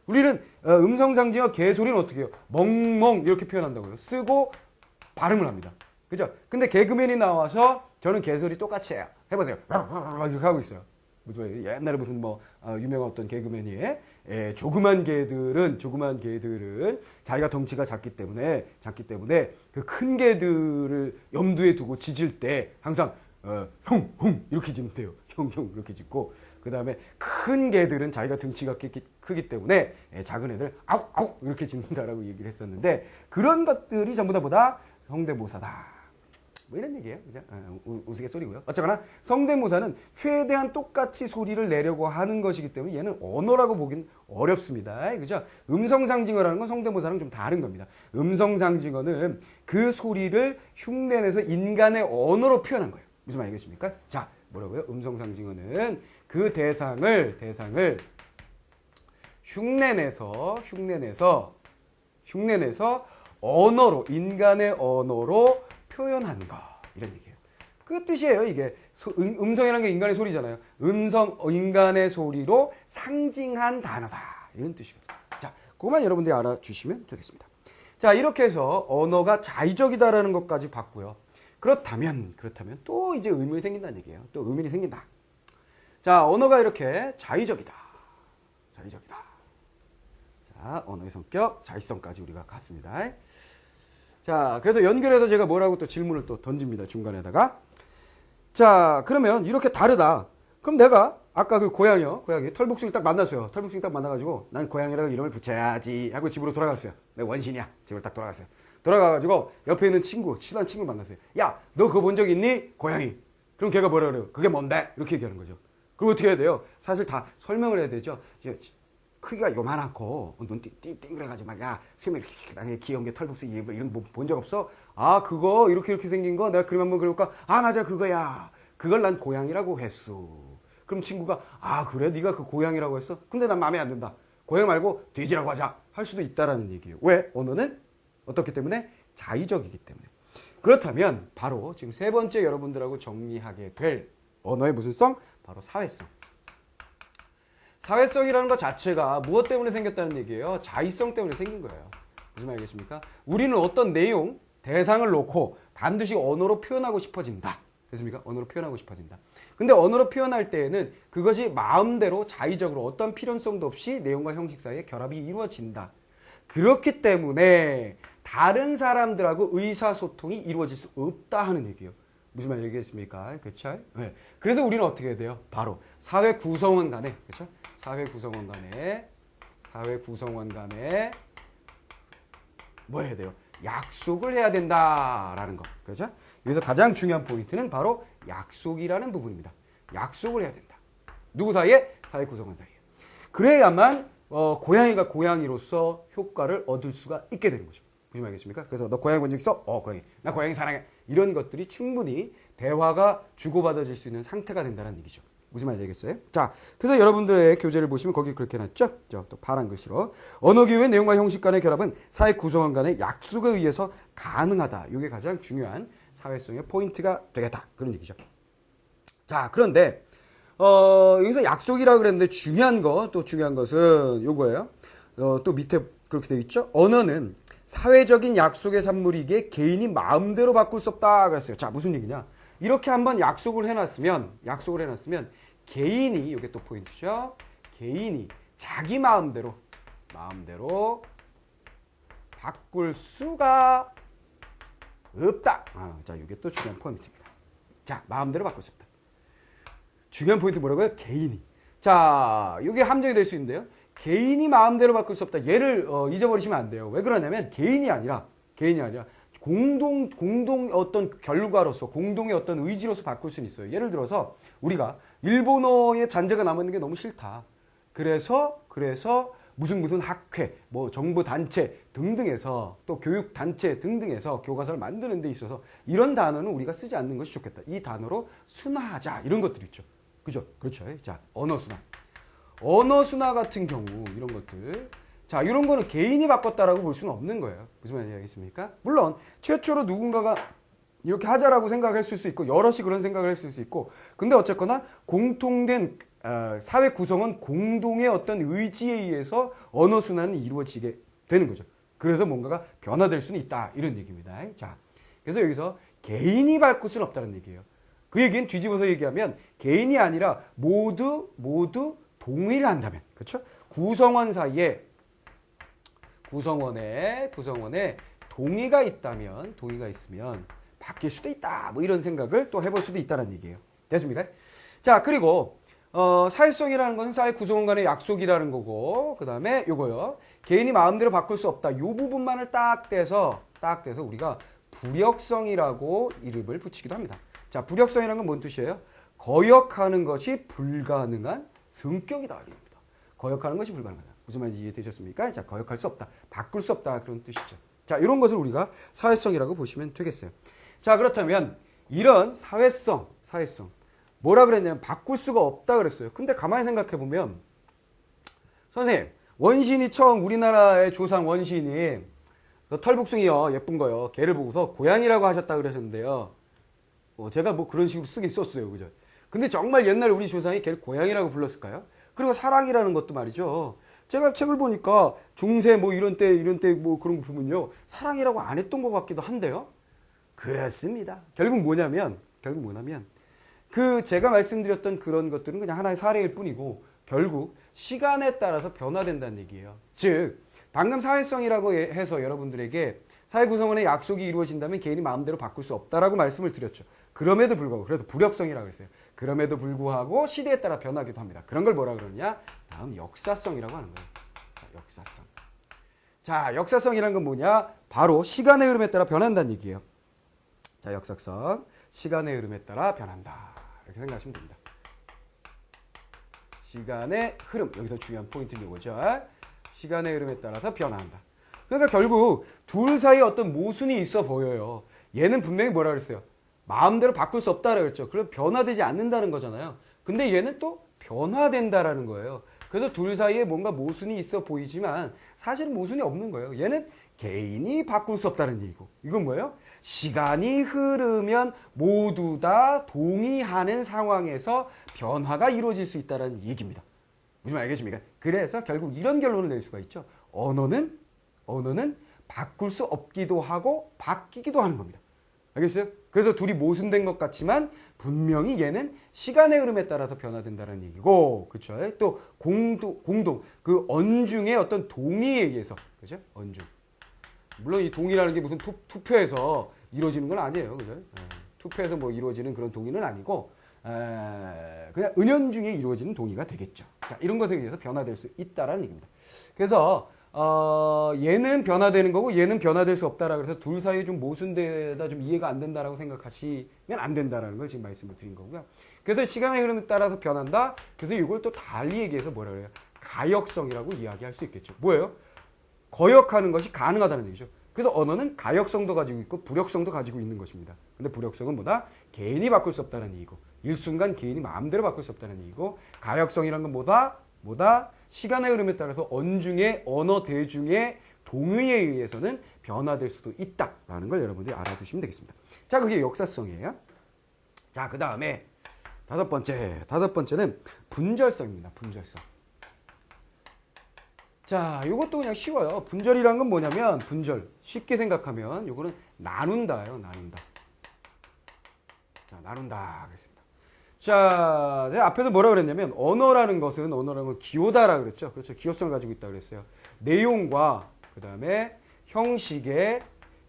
우리는 음성상징어 개소리는 어떻게 해요? 멍멍 이렇게 표현한다고요. 쓰고 발음을 합니다. 그죠? 근데 개그맨이 나와서 저는 개소리 똑같이 해요. 해보세요. 이렇게 하고 있어요. 옛날에 무슨 유명한 어떤 개그맨이 조그만 개들은 자기가 덩치가 작기 때문에 그 큰 개들을 염두에 두고 짖을 때 항상 형 이렇게 짖는데요. 형 이렇게 짖고 그 다음에 큰 개들은 자기가 덩치가 크기 때문에 작은 애들 아우 이렇게 짖는다라고 얘기를 했었는데 그런 것들이 전부 다 성대모사다. 뭐 이런 얘기예요. 그죠? 우스갯소리고요. 어쨌거나 성대모사는 최대한 똑같이 소리를 내려고 하는 것이기 때문에 얘는 언어라고 보긴 어렵습니다. 그죠? 음성상징어라는 건 성대모사랑 좀 다른 겁니다. 음성상징어는 그 소리를 흉내내서 인간의 언어로 표현한 거예요. 무슨 말이겠습니까? 자, 뭐라고요? 음성상징어는 그 대상을 흉내내서 언어로, 인간의 언어로 표현하는 거. 이런 얘기예요. 그 뜻이에요. 이게 음성이라는 게 인간의 소리잖아요. 인간의 소리로 상징한 단어다. 이런 뜻이거든요. 자, 그것만 여러분들이 알아주시면 되겠습니다. 자, 이렇게 해서 언어가 자의적이다라는 것까지 봤고요. 그렇다면 또 이제 의문이 생긴다는 얘기예요. 또 의문이 생긴다. 자, 언어가 이렇게 자의적이다. 자, 언어의 성격, 자의성까지 우리가 갔습니다. 자, 그래서 연결해서 제가 뭐라고 또 질문을 또 던집니다. 중간에다가. 자, 그러면 이렇게 다르다. 그럼 내가 아까 그 고양이요. 고양이 털복숭이 딱 만났어요. 털복숭이 딱 만나가지고 난 고양이라고 이름을 붙여야지 하고 집으로 돌아갔어요. 내가 원신이야. 집으로 딱 돌아갔어요. 돌아가가지고 옆에 있는 친구, 친한 친구를 만났어요. 야, 너 그거 본 적 있니? 고양이. 그럼 걔가 뭐라 그래요? 그게 뭔데? 이렇게 얘기하는 거죠. 그럼 어떻게 해야 돼요? 사실 다 설명을 해야 되죠. 크기가 요만하고 눈 띵띵그래가지고 막 야, 세면 이렇게 귀여운 게 털복숭이 이런 거 본 적 없어? 아, 그거 이렇게 생긴 거 내가 그림 한번 그려볼까? 아, 맞아, 그거야. 그걸 난 고양이라고 했어. 그럼 친구가 아, 그래? 네가 그 고양이라고 했어? 근데 난 마음에 안 든다. 고양이 말고 돼지라고 하자. 할 수도 있다라는 얘기예요. 왜? 언어는 어떻기 때문에? 자의적이기 때문에. 그렇다면 바로 지금 세 번째 여러분들하고 정리하게 될 언어의 무슨 성? 바로 사회성. 사회성이라는 것 자체가 무엇 때문에 생겼다는 얘기예요? 자의성 때문에 생긴 거예요. 무슨 말이겠습니까? 우리는 어떤 내용, 대상을 놓고 반드시 언어로 표현하고 싶어진다. 됐습니까? 언어로 표현하고 싶어진다. 근데 언어로 표현할 때에는 그것이 마음대로 자의적으로 어떤 필연성도 없이 내용과 형식 사이에 결합이 이루어진다. 그렇기 때문에 다른 사람들하고 의사소통이 이루어질 수 없다 하는 얘기예요. 무슨 말 얘기했습니까? 그렇죠? 네. 그래서 우리는 어떻게 해야 돼요? 바로 사회 구성원 간에, 그렇죠? 사회 구성원 간에 뭐 해야 돼요? 약속을 해야 된다라는 거. 그렇죠? 여기서 가장 중요한 포인트는 바로 약속이라는 부분입니다. 약속을 해야 된다. 누구 사이에? 사회 구성원 사이에. 그래야만 고양이가 고양이로서 효과를 얻을 수가 있게 되는 거죠. 무슨 말이겠습니까? 그래서 너 고양이 본 적 있어? 고양이. 나 고양이 사랑해. 이런 것들이 충분히 대화가 주고받아질 수 있는 상태가 된다는 얘기죠. 무슨 말인지 알겠어요? 자, 그래서 여러분들의 교재를 보시면 거기 그렇게 해놨죠? 또 파란 글씨로. 언어 교육의 내용과 형식 간의 결합은 사회 구성원 간의 약속에 의해서 가능하다. 이게 가장 중요한 사회성의 포인트가 되겠다. 그런 얘기죠. 자, 그런데 여기서 약속이라고 그랬는데 중요한 것은 요거예요. 또 밑에 그렇게 되어 있죠? 언어는 사회적인 약속의 산물이기에 개인이 마음대로 바꿀 수 없다 그랬어요. 자, 무슨 얘기냐? 이렇게 한번 약속을 해놨으면 개인이, 이게 또 포인트죠. 개인이 자기 마음대로 바꿀 수가 없다. 자, 이게 또 중요한 포인트입니다. 자, 마음대로 바꿀 수 없다. 중요한 포인트 뭐라고요? 개인이. 자, 이게 함정이 될 수 있는데요. 개인이 마음대로 바꿀 수 없다. 얘를 잊어버리시면 안 돼요. 왜 그러냐면 개인이 아니라 공동 어떤 결과로서 공동의 어떤 의지로서 바꿀 수는 있어요. 예를 들어서 우리가 일본어의 잔재가 남아있는 게 너무 싫다. 그래서 무슨 학회, 뭐 정부 단체 등등에서 또 교육 단체 등등에서 교과서를 만드는 데 있어서 이런 단어는 우리가 쓰지 않는 것이 좋겠다. 이 단어로 순화하자. 이런 것들 있죠. 그죠? 그렇죠. 자, 언어 순화 같은 경우 이런 것들. 자, 이런 거는 개인이 바꿨다라고 볼 수는 없는 거예요. 무슨 말인지 알겠습니까? 물론 최초로 누군가가 이렇게 하자라고 생각했을 수 있고 여럿이 그런 생각을 했을 수 있고, 근데 어쨌거나 공통된 사회 구성은 공동의 어떤 의지에 의해서 언어 순환은 이루어지게 되는 거죠. 그래서 뭔가가 변화될 수는 있다 이런 얘기입니다. 자, 그래서 여기서 개인이 바꿀 수는 없다는 얘기예요. 그 얘기는 뒤집어서 얘기하면 개인이 아니라 모두 동의를 한다면, 그렇죠? 구성원 사이에 구성원의 동의가 있으면 바뀔 수도 있다. 뭐 이런 생각을 또 해볼 수도 있다는 얘기예요. 됐습니까? 자, 그리고 사회성이라는 것은 사회 구성원 간의 약속이라는 거고, 그 다음에 요거요. 개인이 마음대로 바꿀 수 없다. 요 부분만을 딱 떼서 우리가 불역성이라고 이름을 붙이기도 합니다. 자, 불역성이라는 건 뭔 뜻이에요? 거역하는 것이 불가능한 성격이다. 이겁니다. 거역하는 것이 불가능하다. 무슨 말인지 이해되셨습니까? 자, 거역할 수 없다. 바꿀 수 없다. 그런 뜻이죠. 자, 이런 것을 우리가 사회성이라고 보시면 되겠어요. 자, 그렇다면 이런 사회성. 뭐라 그랬냐면 바꿀 수가 없다 그랬어요. 근데 가만히 생각해 보면 선생님, 원시인이 처음 우리나라의 조상 원시인이 털복숭이요, 예쁜 거요. 걔를 보고서 고양이라고 하셨다 그러셨는데요. 제가 뭐 그런 식으로 쓰긴 썼어요. 그죠? 근데 정말 옛날 우리 조상이 걔를 고양이라고 불렀을까요? 그리고 사랑이라는 것도 말이죠. 제가 책을 보니까 중세 뭐 이런 때 뭐 그런 거 보면요. 사랑이라고 안 했던 것 같기도 한데요. 그렇습니다. 결국 뭐냐면 그 제가 말씀드렸던 그런 것들은 그냥 하나의 사례일 뿐이고 결국 시간에 따라서 변화된다는 얘기예요. 즉 방금 사회성이라고 해서 여러분들에게 사회 구성원의 약속이 이루어진다면 개인이 마음대로 바꿀 수 없다라고 말씀을 드렸죠. 그럼에도 불구하고 그래서 불역성이라고 했어요. 그럼에도 불구하고 시대에 따라 변하기도 합니다. 그런 걸 뭐라 그러냐? 다음 역사성이라고 하는 거예요. 역사성. 자, 역사성이란 건 뭐냐? 바로 시간의 흐름에 따라 변한다는 얘기예요. 자, 역사성. 시간의 흐름에 따라 변한다. 이렇게 생각하시면 됩니다. 시간의 흐름. 여기서 중요한 포인트는 이거죠. 시간의 흐름에 따라서 변화한다. 그러니까 결국 둘 사이에 어떤 모순이 있어 보여요. 얘는 분명히 뭐라 그랬어요? 마음대로 바꿀 수 없다라고 그랬죠. 그럼 변화되지 않는다는 거잖아요. 근데 얘는 또 변화된다라는 거예요. 그래서 둘 사이에 뭔가 모순이 있어 보이지만 사실은 모순이 없는 거예요. 얘는 개인이 바꿀 수 없다는 얘기고 이건 뭐예요? 시간이 흐르면 모두 다 동의하는 상황에서 변화가 이루어질 수 있다는 얘기입니다. 무슨 말 알겠습니까? 그래서 결국 이런 결론을 낼 수가 있죠. 언어는 바꿀 수 없기도 하고 바뀌기도 하는 겁니다. 알겠어요? 그래서 둘이 모순된 것 같지만 분명히 얘는 시간의 흐름에 따라서 변화된다는 얘기고, 그렇죠? 또 공동 그 언중의 어떤 동의에 의해서, 그죠? 언중. 물론 이 동의라는 게 무슨 투표에서 이루어지는 건 아니에요, 그죠? 투표에서 뭐 이루어지는 그런 동의는 아니고 그냥 은연중에 이루어지는 동의가 되겠죠. 자, 이런 것에 의해서 변화될 수 있다라는 얘기입니다. 그래서 얘는 변화되는 거고 얘는 변화될 수 없다라 그래서 둘 사이에 좀 모순되다 좀 이해가 안 된다라고 생각하시면 안 된다라는 걸 지금 말씀을 드린 거고요. 그래서 시간의 흐름에 따라서 변한다. 그래서 이걸 또 달리 얘기해서 뭐라 그래요? 가역성이라고 이야기할 수 있겠죠. 뭐예요? 거역하는 것이 가능하다는 얘기죠. 그래서 언어는 가역성도 가지고 있고 불역성도 가지고 있는 것입니다. 근데 불역성은 뭐다? 개인이 바꿀 수 없다는 얘기고 일순간 개인이 마음대로 바꿀 수 없다는 얘기고 가역성이란 건 뭐다? 시간의 흐름에 따라서 언중의 언어 대중의 동의에 의해서는 변화될 수도 있다라는 걸 여러분들이 알아두시면 되겠습니다. 자, 그게 역사성이에요. 자, 그 다음에 다섯 번째는 분절성입니다. 분절성. 자, 이것도 그냥 쉬워요. 분절이란 건 뭐냐면 분절 쉽게 생각하면 요거는 나눈다예요. 나눈다. 자, 나눈다 그랬습니다. 자, 제가 앞에서 뭐라 그랬냐면 언어라는 건 기호다라 그랬죠. 그렇죠. 기호성을 가지고 있다 그랬어요. 내용과 그 다음에 형식의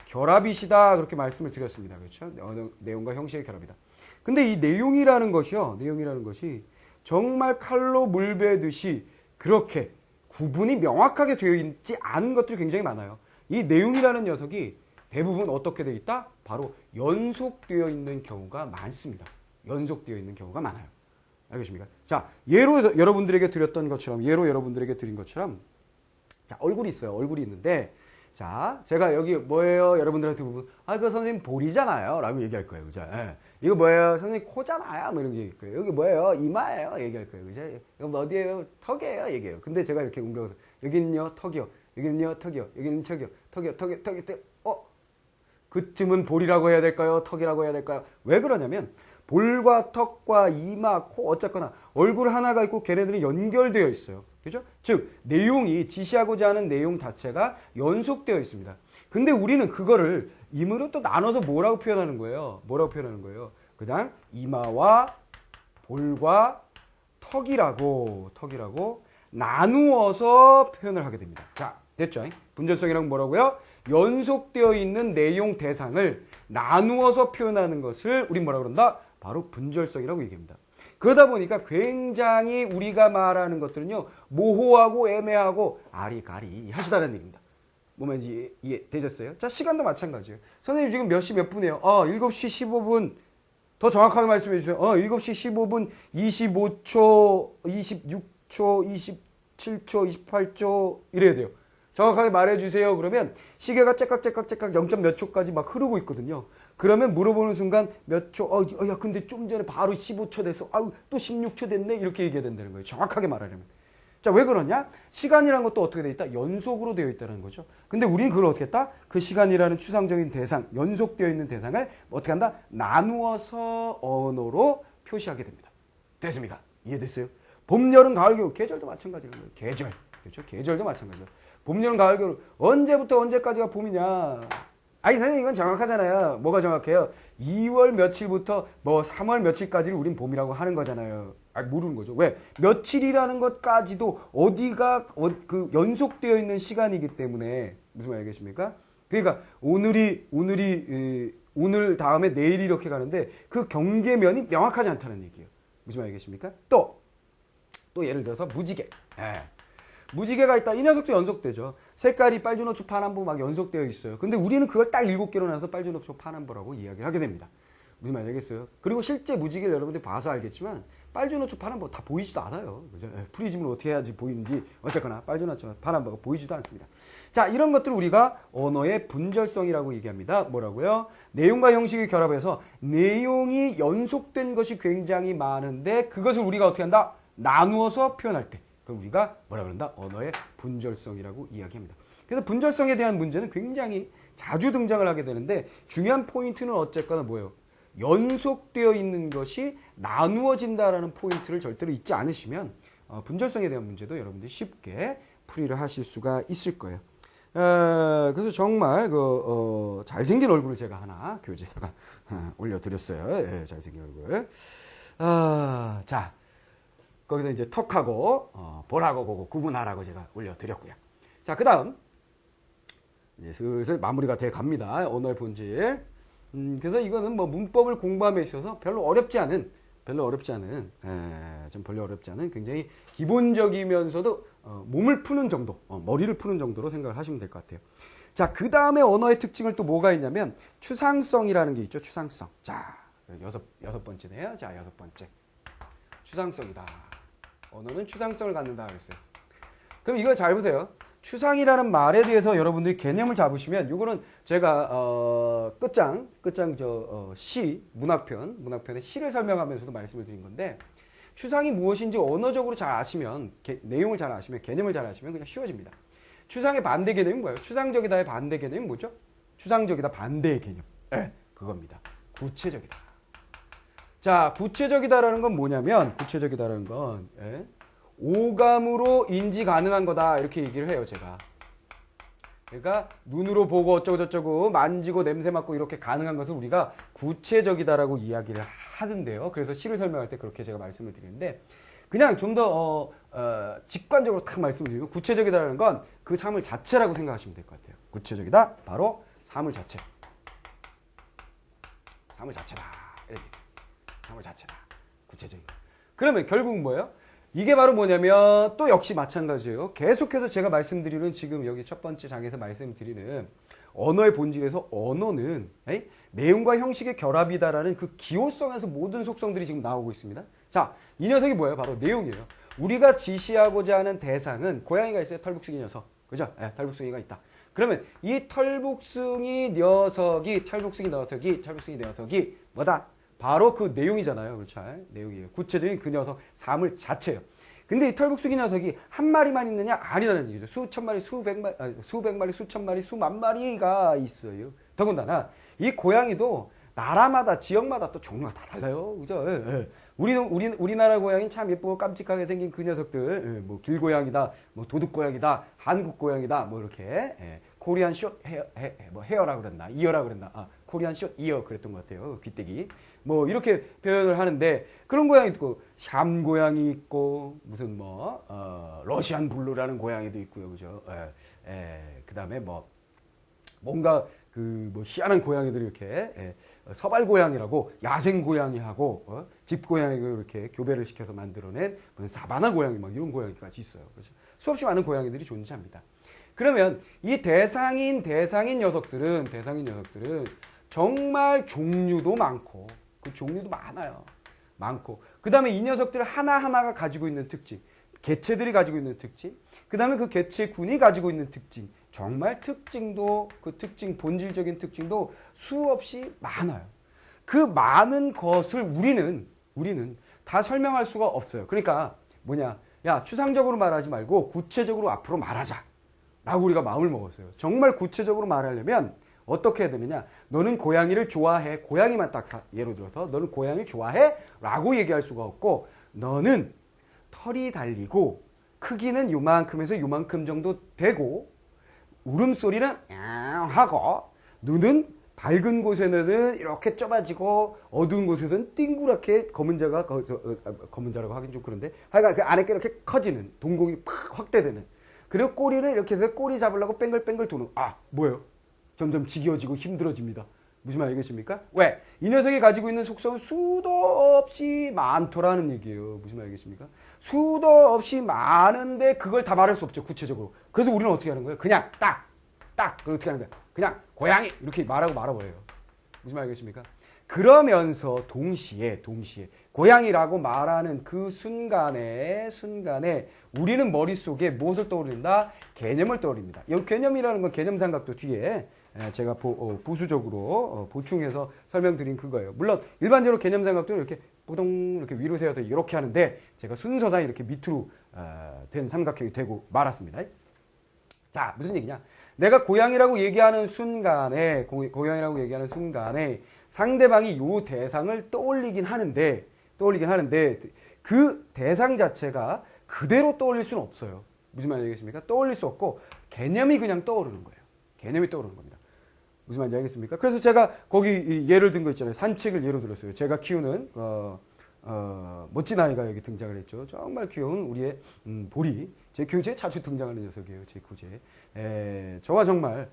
결합이시다 그렇게 말씀을 드렸습니다. 그렇죠. 내용과 형식의 결합이다. 근데 이 내용이라는 것이 정말 칼로 물베듯이 그렇게 구분이 명확하게 되어 있지 않은 것들이 굉장히 많아요. 이 내용이라는 녀석이 대부분 어떻게 되어 있다? 바로 연속되어 있는 경우가 많습니다. 연속되어 있는 경우가 많아요. 알겠습니까? 자, 예로 여러분들에게 드린 것처럼 자, 얼굴이 있어요. 얼굴이 있는데 자, 제가 여기 뭐예요? 여러분들한테 보면 그 선생님 볼이잖아요. 라고 얘기할 거예요. 그죠? 예. 이거 뭐예요? 선생님 코잖아요. 뭐 이런 게 얘기할 거예요. 여기 뭐예요? 이마예요. 얘기할 거예요. 그죠? 이거 뭐 어디예요? 턱이에요. 얘기해요. 근데 제가 이렇게 옮겨서 여기는요, 턱이요. 여기는요, 턱이요. 여기는 턱이요. 턱이요. 그쯤은 볼이라고 해야 될까요? 턱이라고 해야 될까요? 왜 그러냐면 볼과 턱과 이마, 코 어쨌거나 얼굴 하나가 있고 걔네들이 연결되어 있어요. 그죠? 즉 내용이 지시하고자 하는 내용 자체가 연속되어 있습니다. 근데 우리는 그거를 임으로 또 나눠서 뭐라고 표현하는 거예요? 그냥 이마와 볼과 턱이라고 나누어서 표현을 하게 됩니다. 자, 됐죠? 분절성이란 뭐라고요? 연속되어 있는 내용 대상을 나누어서 표현하는 것을 우리 뭐라 그런다? 바로 분절성이라고 얘기합니다. 그러다 보니까 굉장히 우리가 말하는 것들은요, 모호하고 애매하고 아리가리 하시다는 얘기입니다. 뭐 말인지 이해되셨어요? 자, 시간도 마찬가지예요. 선생님 지금 몇 시 몇 분이에요? 7시 15분. 더 정확하게 말씀해 주세요. 7시 15분 25초, 26초, 27초, 28초 이래야 돼요. 정확하게 말해주세요. 그러면 시계가 째깍째깍 0. 몇 초까지 막 흐르고 있거든요. 그러면 물어보는 순간 몇 초, 야, 근데 좀 전에 바로 15초 됐어. 또 16초 됐네. 이렇게 얘기해야 된다는 거예요. 정확하게 말하려면. 자, 왜 그러냐? 시간이라는 것도 어떻게 되어 있다? 연속으로 되어 있다는 거죠. 근데 우리는 그걸 어떻게 했다? 그 시간이라는 추상적인 대상, 연속되어 있는 대상을 어떻게 한다? 나누어서 언어로 표시하게 됩니다. 됐습니까? 이해됐어요? 봄, 여름, 가을, 겨울. 계절도 마찬가지라는 거예요. 계절. 그렇죠? 계절도 마찬가지죠. 봄, 여름, 가을, 겨울. 언제부터 언제까지가 봄이냐? 아니 선생님 이건 정확하잖아요. 뭐가 정확해요? 2월 며칠부터 뭐 3월 며칠까지를 우린 봄이라고 하는 거잖아요. 아 모르는 거죠. 왜? 며칠이라는 것까지도 어디가 그 연속되어 있는 시간이기 때문에 무슨 말이겠습니까? 그러니까 오늘 다음에 내일이 이렇게 가는데 그 경계면이 명확하지 않다는 얘기예요. 무슨 말이겠습니까? 또 예를 들어서 무지개. 예. 무지개가 있다. 이 녀석도 연속되죠. 색깔이 빨주노초 파남보 막 연속되어 있어요. 근데 우리는 그걸 딱 7개로 나눠서 빨주노초 파남보라고 이야기를 하게 됩니다. 무슨 말인지 알겠어요? 그리고 실제 무지개를 여러분들이 봐서 알겠지만 빨주노초 파남보 다 보이지도 않아요. 그죠? 프리즘을 어떻게 해야지 보이는지 어쨌거나 빨주노초 파남보가 보이지도 않습니다. 자, 이런 것들을 우리가 언어의 분절성이라고 얘기합니다. 뭐라고요? 내용과 형식이 결합해서 내용이 연속된 것이 굉장히 많은데 그것을 우리가 어떻게 한다? 나누어서 표현할 때 그럼 우리가 뭐라 그런다? 언어의 분절성이라고 이야기합니다. 그래서 분절성에 대한 문제는 굉장히 자주 등장을 하게 되는데 중요한 포인트는 어쨌거나 뭐예요? 연속되어 있는 것이 나누어진다라는 포인트를 절대로 잊지 않으시면 분절성에 대한 문제도 여러분들이 쉽게 풀이를 하실 수가 있을 거예요. 그래서 정말 잘생긴 얼굴을 제가 하나 교재에다가 올려드렸어요. 예, 잘생긴 얼굴. 자, 거기서 이제 턱하고 볼하고 그거 구분하라고 제가 올려드렸고요. 자, 그 다음 이제 슬슬 마무리가 돼 갑니다. 언어의 본질. 그래서 이거는 뭐 문법을 공부함에 있어서 별로 어렵지 않은 굉장히 기본적이면서도 몸을 푸는 정도, 머리를 푸는 정도로 생각을 하시면 될 것 같아요. 자, 그 다음에 언어의 특징을 또 뭐가 있냐면 추상성이라는 게 있죠. 추상성. 자, 여섯 번째네요. 자, 6번째. 추상성이다. 언어는 추상성을 갖는다 그랬어요. 그럼 이걸 잘 보세요. 추상이라는 말에 대해서 여러분들이 개념을 잡으시면 이거는 제가 끝장 시 문학편의 시를 설명하면서도 말씀을 드린 건데 추상이 무엇인지 언어적으로 잘 아시면 내용을 잘 아시면 개념을 잘 아시면 그냥 쉬워집니다. 추상의 반대 개념이 뭐예요? 추상적이다의 반대 개념이 뭐죠? 추상적이다 반대의 개념. 네, 그겁니다. 구체적이다. 자, 구체적이다라는 건 뭐냐면 구체적이다라는 건 오감으로 인지 가능한 거다 이렇게 얘기를 해요 제가. 그러니까 눈으로 보고 어쩌고저쩌고 만지고 냄새 맡고 이렇게 가능한 것을 우리가 구체적이다라고 이야기를 하던데요. 그래서 시를 설명할 때 그렇게 제가 말씀을 드리는데 그냥 좀 더 직관적으로 딱 말씀을 드리면 구체적이다라는 건 그 사물 자체라고 생각하시면 될 것 같아요. 구체적이다 바로 사물 자체. 사물 자체다. 사물 자체다. 구체적인 거. 그러면 결국은 뭐예요? 이게 바로 뭐냐면 또 역시 마찬가지예요. 계속해서 제가 말씀드리는 지금 여기 첫 번째 장에서 말씀드리는 언어의 본질에서 언어는 내용과 형식의 결합이다라는 그 기호성에서 모든 속성들이 지금 나오고 있습니다. 자, 이 녀석이 뭐예요? 바로 내용이에요. 우리가 지시하고자 하는 대상은 고양이가 있어요. 털북숭이 녀석. 그죠? 네, 털북숭이가 있다. 그러면 이 털북숭이 녀석이 뭐다? 바로 그 내용이잖아요. 그렇죠? 내용이에요. 구체적인 그 녀석, 사물 자체예요. 근데 이 털북숭이 녀석이 한 마리만 있느냐? 아니라는 얘기죠. 수천 마리, 수백 마리, 수천 마리, 수만 마리가 있어요. 더군다나 이 고양이도 나라마다, 지역마다 또 종류가 다 달라요. 그죠? 예, 예. 우리나라 고양이는 참 예쁘고 깜찍하게 생긴 그 녀석들, 예, 뭐 길고양이다, 뭐 도둑고양이다, 한국 고양이다, 뭐 이렇게, 예. 코리안 숏 헤어라 그랬나? 이어라 그랬나? 코리안 숏 이어 그랬던 것 같아요. 귀때기. 뭐 이렇게 표현을 하는데 그런 고양이도 있고 샴 고양이 있고 무슨 러시안 블루라는 고양이도 있고요. 그죠? 그다음에 뭔가 희한한 고양이들이 이렇게 서발 고양이라고 야생 고양이하고 집 고양이를 이렇게 교배를 시켜서 만들어낸 무슨 사바나 고양이 막 이런 고양이까지 있어요. 그렇죠? 수없이 많은 고양이들이 존재합니다. 그러면 이 대상인 녀석들은 정말 종류도 많고 그 종류도 많고 그 다음에 이 녀석들 하나하나가 가지고 있는 특징, 개체들이 가지고 있는 특징, 그 다음에 그 개체군이 가지고 있는 특징, 정말 특징도 그 특징, 본질적인 특징도 수없이 많아요. 그 많은 것을 우리는 다 설명할 수가 없어요. 그러니까 야, 추상적으로 말하지 말고 구체적으로 앞으로 말하자 라고 우리가 마음을 먹었어요. 정말 구체적으로 말하려면 어떻게 해야 되느냐? 너는 고양이를 좋아해. 고양이만 딱 예로 들어서 너는 고양이를 좋아해? 라고 얘기할 수가 없고 너는 털이 달리고 크기는 요만큼에서 요만큼 정도 되고 울음소리는 하고 눈은 밝은 곳에는 이렇게 좁아지고 어두운 곳에는 띵그랗게 검은 자가 검은 자라고 하긴 좀 그런데 하여간 그 안에 이렇게 커지는 동공이 팍 확대되는. 그리고 꼬리는 이렇게 해서 꼬리 잡으려고 뱅글뱅글 도는. 아, 뭐예요? 점점 지겨워지고 힘들어집니다. 무슨 말이겠습니까? 왜? 이 녀석이 가지고 있는 속성은 수도 없이 많더라는 얘기예요. 무슨 말이겠습니까? 수도 없이 많은데 그걸 다 말할 수 없죠. 구체적으로. 그래서 우리는 어떻게 하는 거예요? 그냥 딱 그걸 어떻게 하는 거예요? 그냥 고양이 이렇게 말하고 말아버려요. 무슨 말이겠습니까? 그러면서 동시에 고양이라고 말하는 그 순간에 우리는 머릿속에 무엇을 떠올린다? 개념을 떠올립니다. 이 개념이라는 건 개념삼각도 뒤에 제가 부수적으로 보충해서 설명드린 그거예요. 물론 일반적으로 개념삼각도는 이렇게 보동 이렇게 위로 세워서 이렇게 하는데 제가 순서상 이렇게 밑으로 된 삼각형이 되고 말았습니다. 자, 무슨 얘기냐? 내가 고양이라고 얘기하는 순간에 상대방이 요 대상을 떠올리긴 하는데 그 대상 자체가 그대로 떠올릴 수는 없어요. 무슨 말이겠습니까? 떠올릴 수 없고 개념이 그냥 떠오르는 거예요. 개념이 떠오르는 겁니다. 무슨 말인지 알겠습니까? 그래서 제가 거기 예를 든 거 있잖아요. 산책을 예로 들었어요. 제가 키우는 멋진 아이가 여기 등장을 했죠. 정말 귀여운 우리의 보리. 제 교재에 자주 등장하는 녀석이에요. 제 교재에. 저와 정말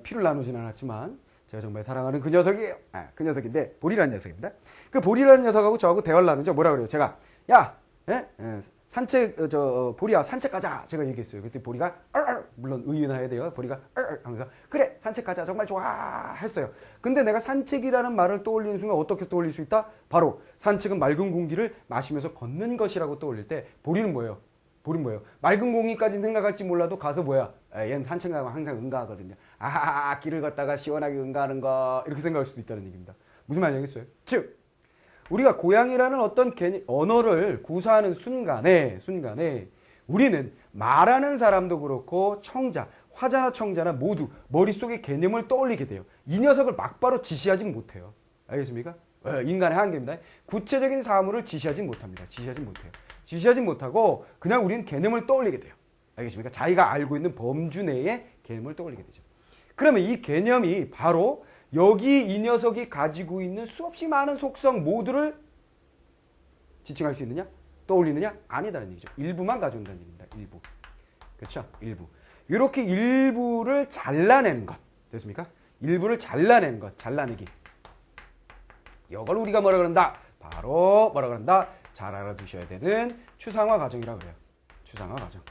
피를 나누진 않았지만 제가 정말 사랑하는 그 녀석이에요. 그 녀석인데 보리라는 녀석입니다. 그 보리라는 녀석하고 저하고 대화를 나누죠. 뭐라 그래요? 제가 야, 산책 보리야 산책 가자. 제가 얘기했어요. 그때 보리가 물론 의인해야 돼요. 보리가 하면서 그래 산책 가자 정말 좋아 했어요. 근데 내가 산책이라는 말을 떠올리는 순간 어떻게 떠올릴 수 있다? 바로 산책은 맑은 공기를 마시면서 걷는 것이라고 떠올릴 때 보리는 뭐예요? 맑은 공기까지는 생각할지 몰라도 가서 뭐야? 얘는 산책 가면 항상 응가하거든요. 길을 걷다가 시원하게 응가하는 거 이렇게 생각할 수도 있다는 얘기입니다. 무슨 말인지 알겠어요? 즉 우리가 고양이라는 어떤 언어를 구사하는 순간에 우리는 말하는 사람도 그렇고 화자나 청자나 모두 머릿속에 개념을 떠올리게 돼요. 이 녀석을 막바로 지시하진 못해요. 알겠습니까? 인간의 한계입니다. 구체적인 사물을 지시하진 못합니다. 지시하진 못하고 그냥 우리는 개념을 떠올리게 돼요. 알겠습니까? 자기가 알고 있는 범주 내의 개념을 떠올리게 되죠. 그러면 이 개념이 바로 여기 이 녀석이 가지고 있는 수없이 많은 속성 모두를 지칭할 수 있느냐? 떠올리느냐? 아니다는 얘기죠. 일부만 가져온다는 얘기입니다. 일부. 그렇죠? 일부. 이렇게 일부를 잘라내는 것. 됐습니까? 일부를 잘라내는 것. 잘라내기. 이걸 우리가 뭐라 그런다? 바로 뭐라 그런다? 잘 알아두셔야 되는 추상화 과정이라고 그래요. 추상화 과정.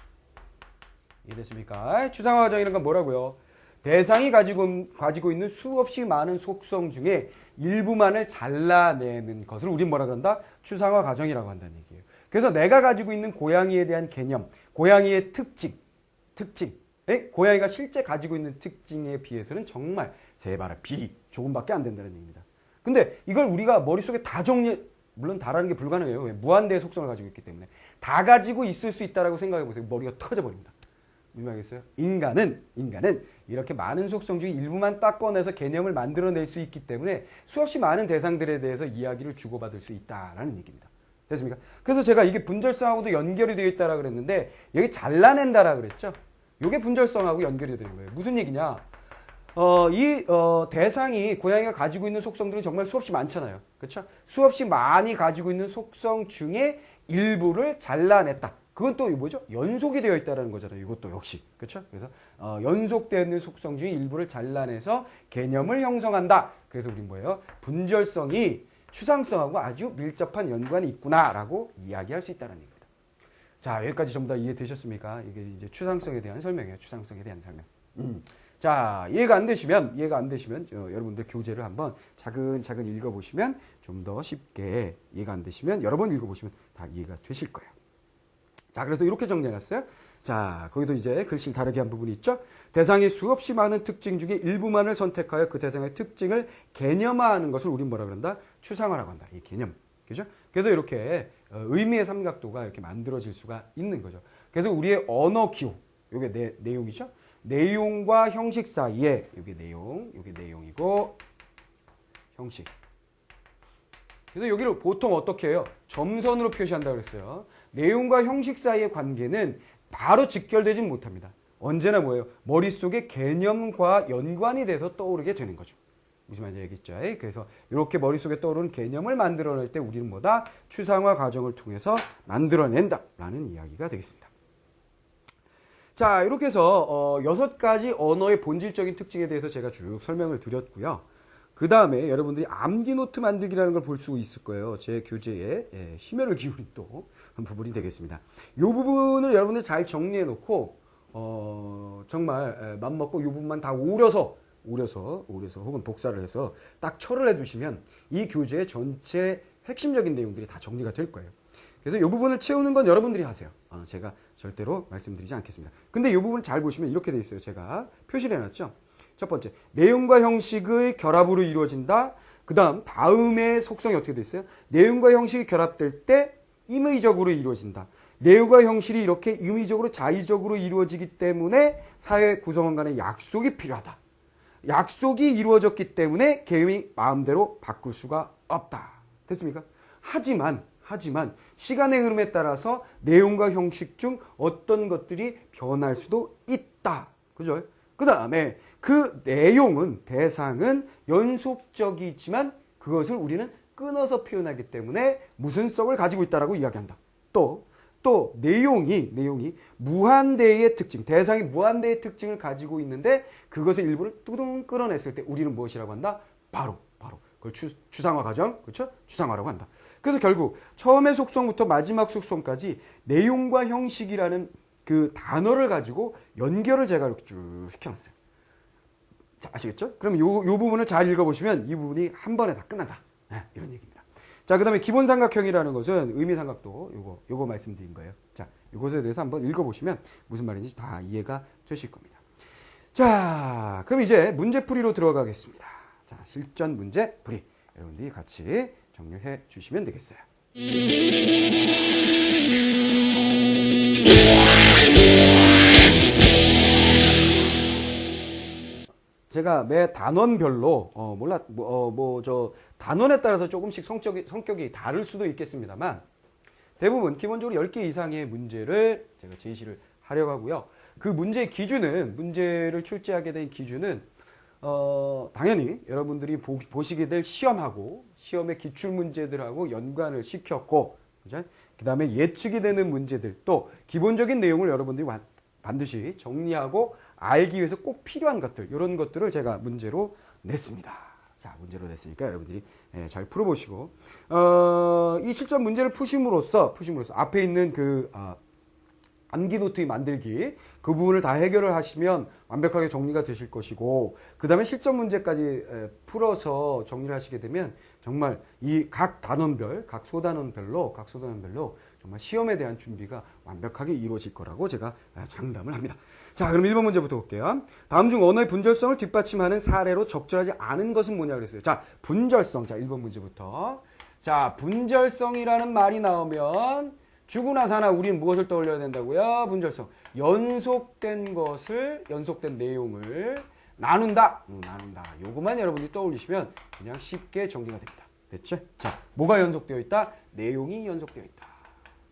이해됐습니까? 추상화 과정이라는 건 뭐라고요? 대상이 가지고 있는 수없이 많은 속성 중에 일부만을 잘라내는 것을 우린 뭐라 그런다? 추상화 과정이라고 한다는 얘기예요. 그래서 내가 가지고 있는 고양이에 대한 개념, 고양이의 특징, 고양이가 실제 가지고 있는 특징에 비해서는 정말 세발의 조금밖에 안 된다는 얘기입니다. 근데 이걸 우리가 머릿속에 다 물론 다라는 게 불가능해요. 왜? 무한대의 속성을 가지고 있기 때문에. 다 가지고 있을 수 있다라고 생각해 보세요. 머리가 터져버립니다. 무슨 말이겠어요? 인간은 이렇게 많은 속성 중에 일부만 딱 꺼내서 개념을 만들어낼 수 있기 때문에 수없이 많은 대상들에 대해서 이야기를 주고받을 수 있다라는 얘기입니다. 됐습니까? 그래서 제가 이게 분절성하고도 연결이 되어 있다라고 그랬는데 여기 잘라낸다라고 그랬죠? 이게 분절성하고 연결이 되는 거예요. 무슨 얘기냐? 대상이 고양이가 가지고 있는 속성들이 정말 수없이 많잖아요. 그렇죠? 수없이 많이 가지고 있는 속성 중에 일부를 잘라냈다. 그건 또 뭐죠? 연속이 되어 있다는 거잖아요. 이것도 역시. 그렇죠? 그래서 연속되어 있는 속성 중에 일부를 잘라내서 개념을 형성한다. 그래서 우린 뭐예요? 분절성이 추상성하고 아주 밀접한 연관이 있구나라고 이야기할 수 있다는 얘기입니다. 자, 여기까지 전부 다 이해되셨습니까? 이게 이제 추상성에 대한 설명이에요. 추상성에 대한 설명. 자, 이해가 안 되시면 여러분들 교재를 한번 차근차근 읽어보시면 좀 더 쉽게 이해가 안 되시면 여러 번 읽어보시면 다 이해가 되실 거예요. 자, 그래서 이렇게 정리해놨어요. 자, 거기도 이제 글씨를 다르게 한 부분이 있죠. 대상의 수없이 많은 특징 중에 일부만을 선택하여 그 대상의 특징을 개념화하는 것을 우린 뭐라 그런다? 추상화라고 한다. 이 개념. 그죠? 그래서 이렇게 의미의 삼각도가 이렇게 만들어질 수가 있는 거죠. 그래서 우리의 언어 기호, 이게 내용이죠. 내용과 형식 사이에 이게 내용이고 형식. 그래서 여기를 보통 어떻게 해요? 점선으로 표시한다고 그랬어요. 내용과 형식 사이의 관계는 바로 직결되진 못합니다. 언제나 뭐예요? 머릿속에 개념과 연관이 돼서 떠오르게 되는 거죠. 무슨 말인지 알겠죠? 그래서 이렇게 머릿속에 떠오르는 개념을 만들어낼 때 우리는 뭐다? 추상화 과정을 통해서 만들어낸다라는 이야기가 되겠습니다. 자, 이렇게 해서 6가지 언어의 본질적인 특징에 대해서 제가 쭉 설명을 드렸고요. 그 다음에 여러분들이 암기 노트 만들기라는 걸 볼 수 있을 거예요. 제 교재에 심혈을 기울인 또 부분이 되겠습니다. 이 부분을 여러분들 잘 정리해 놓고 정말 맘먹고 이 부분만 다 오려서 혹은 복사를 해서 딱 철을 해두시면 이 교재의 전체 핵심적인 내용들이 다 정리가 될 거예요. 그래서 이 부분을 채우는 건 여러분들이 하세요. 제가 절대로 말씀드리지 않겠습니다. 근데 이 부분 잘 보시면 이렇게 돼 있어요. 제가 표시를 해놨죠. 첫 번째, 내용과 형식의 결합으로 이루어진다. 그 다음의 속성이 어떻게 돼 있어요? 내용과 형식이 결합될 때 임의적으로 이루어진다. 내용과 형식이 이렇게 임의적으로 자의적으로 이루어지기 때문에 사회 구성원 간의 약속이 필요하다. 약속이 이루어졌기 때문에 개인이 마음대로 바꿀 수가 없다. 됐습니까? 하지만 시간의 흐름에 따라서 내용과 형식 중 어떤 것들이 변할 수도 있다. 그죠? 그 다음에 그 내용은, 대상은 연속적이지만 그것을 우리는 끊어서 표현하기 때문에 무슨성을 가지고 있다라고 이야기한다. 또 내용이 무한대의 특징, 대상이 무한대의 특징을 가지고 있는데 그것의 일부를 뚜둥 끌어냈을 때 우리는 무엇이라고 한다? 바로 그걸 추상화 과정, 그렇죠? 추상화라고 한다. 그래서 결국 처음의 속성부터 마지막 속성까지 내용과 형식이라는 그 단어를 가지고 연결을 제가 이렇게 쭉 시켜놨어요. 자, 아시겠죠? 그럼 요 부분을 잘 읽어보시면 이 부분이 한 번에 다 끝난다. 이런 얘기입니다. 자, 그 다음에 기본삼각형이라는 것은 의미삼각도 요거 말씀드린 거예요. 자, 요것에 대해서 한번 읽어보시면 무슨 말인지 다 이해가 되실 겁니다. 자, 그럼 이제 문제풀이로 들어가겠습니다. 자, 실전 문제풀이. 여러분들이 같이 정리해 주시면 되겠어요. 제가 매 단원별로 단원에 따라서 조금씩 성격이 다를 수도 있겠습니다만 대부분 기본적으로 10개 이상의 문제를 제가 제시를 하려고 하고요. 그 문제를 출제하게 된 기준은 당연히 여러분들이 보시게 될 시험의 기출 문제들하고 연관을 시켰고, 그죠? 그 다음에 예측이 되는 문제들, 또 기본적인 내용을 여러분들이 반드시 정리하고 알기 위해서 꼭 필요한 것들, 이런 것들을 제가 문제로 냈습니다. 자, 문제로 냈으니까 여러분들이 잘 풀어보시고, 이 실전 문제를 푸심으로써 앞에 있는 그 암기 노트 만들기, 그 부분을 다 해결을 하시면 완벽하게 정리가 되실 것이고, 그 다음에 실전 문제까지 풀어서 정리를 하시게 되면 정말 이 각 단원별, 각 소단원별로 정말 시험에 대한 준비가 완벽하게 이루어질 거라고 제가 장담을 합니다. 자, 그럼 1번 문제부터 볼게요. 다음 중 언어의 분절성을 뒷받침하는 사례로 적절하지 않은 것은 뭐냐 그랬어요. 자, 분절성. 자, 1번 문제부터. 자, 분절성이라는 말이 나오면 주구나 사나 우리는 무엇을 떠올려야 된다고요? 분절성. 연속된 내용을 나눈다. 요것만 여러분들이 떠올리시면 그냥 쉽게 정리가 됩니다. 됐죠? 자, 뭐가 연속되어 있다? 내용이 연속되어 있다.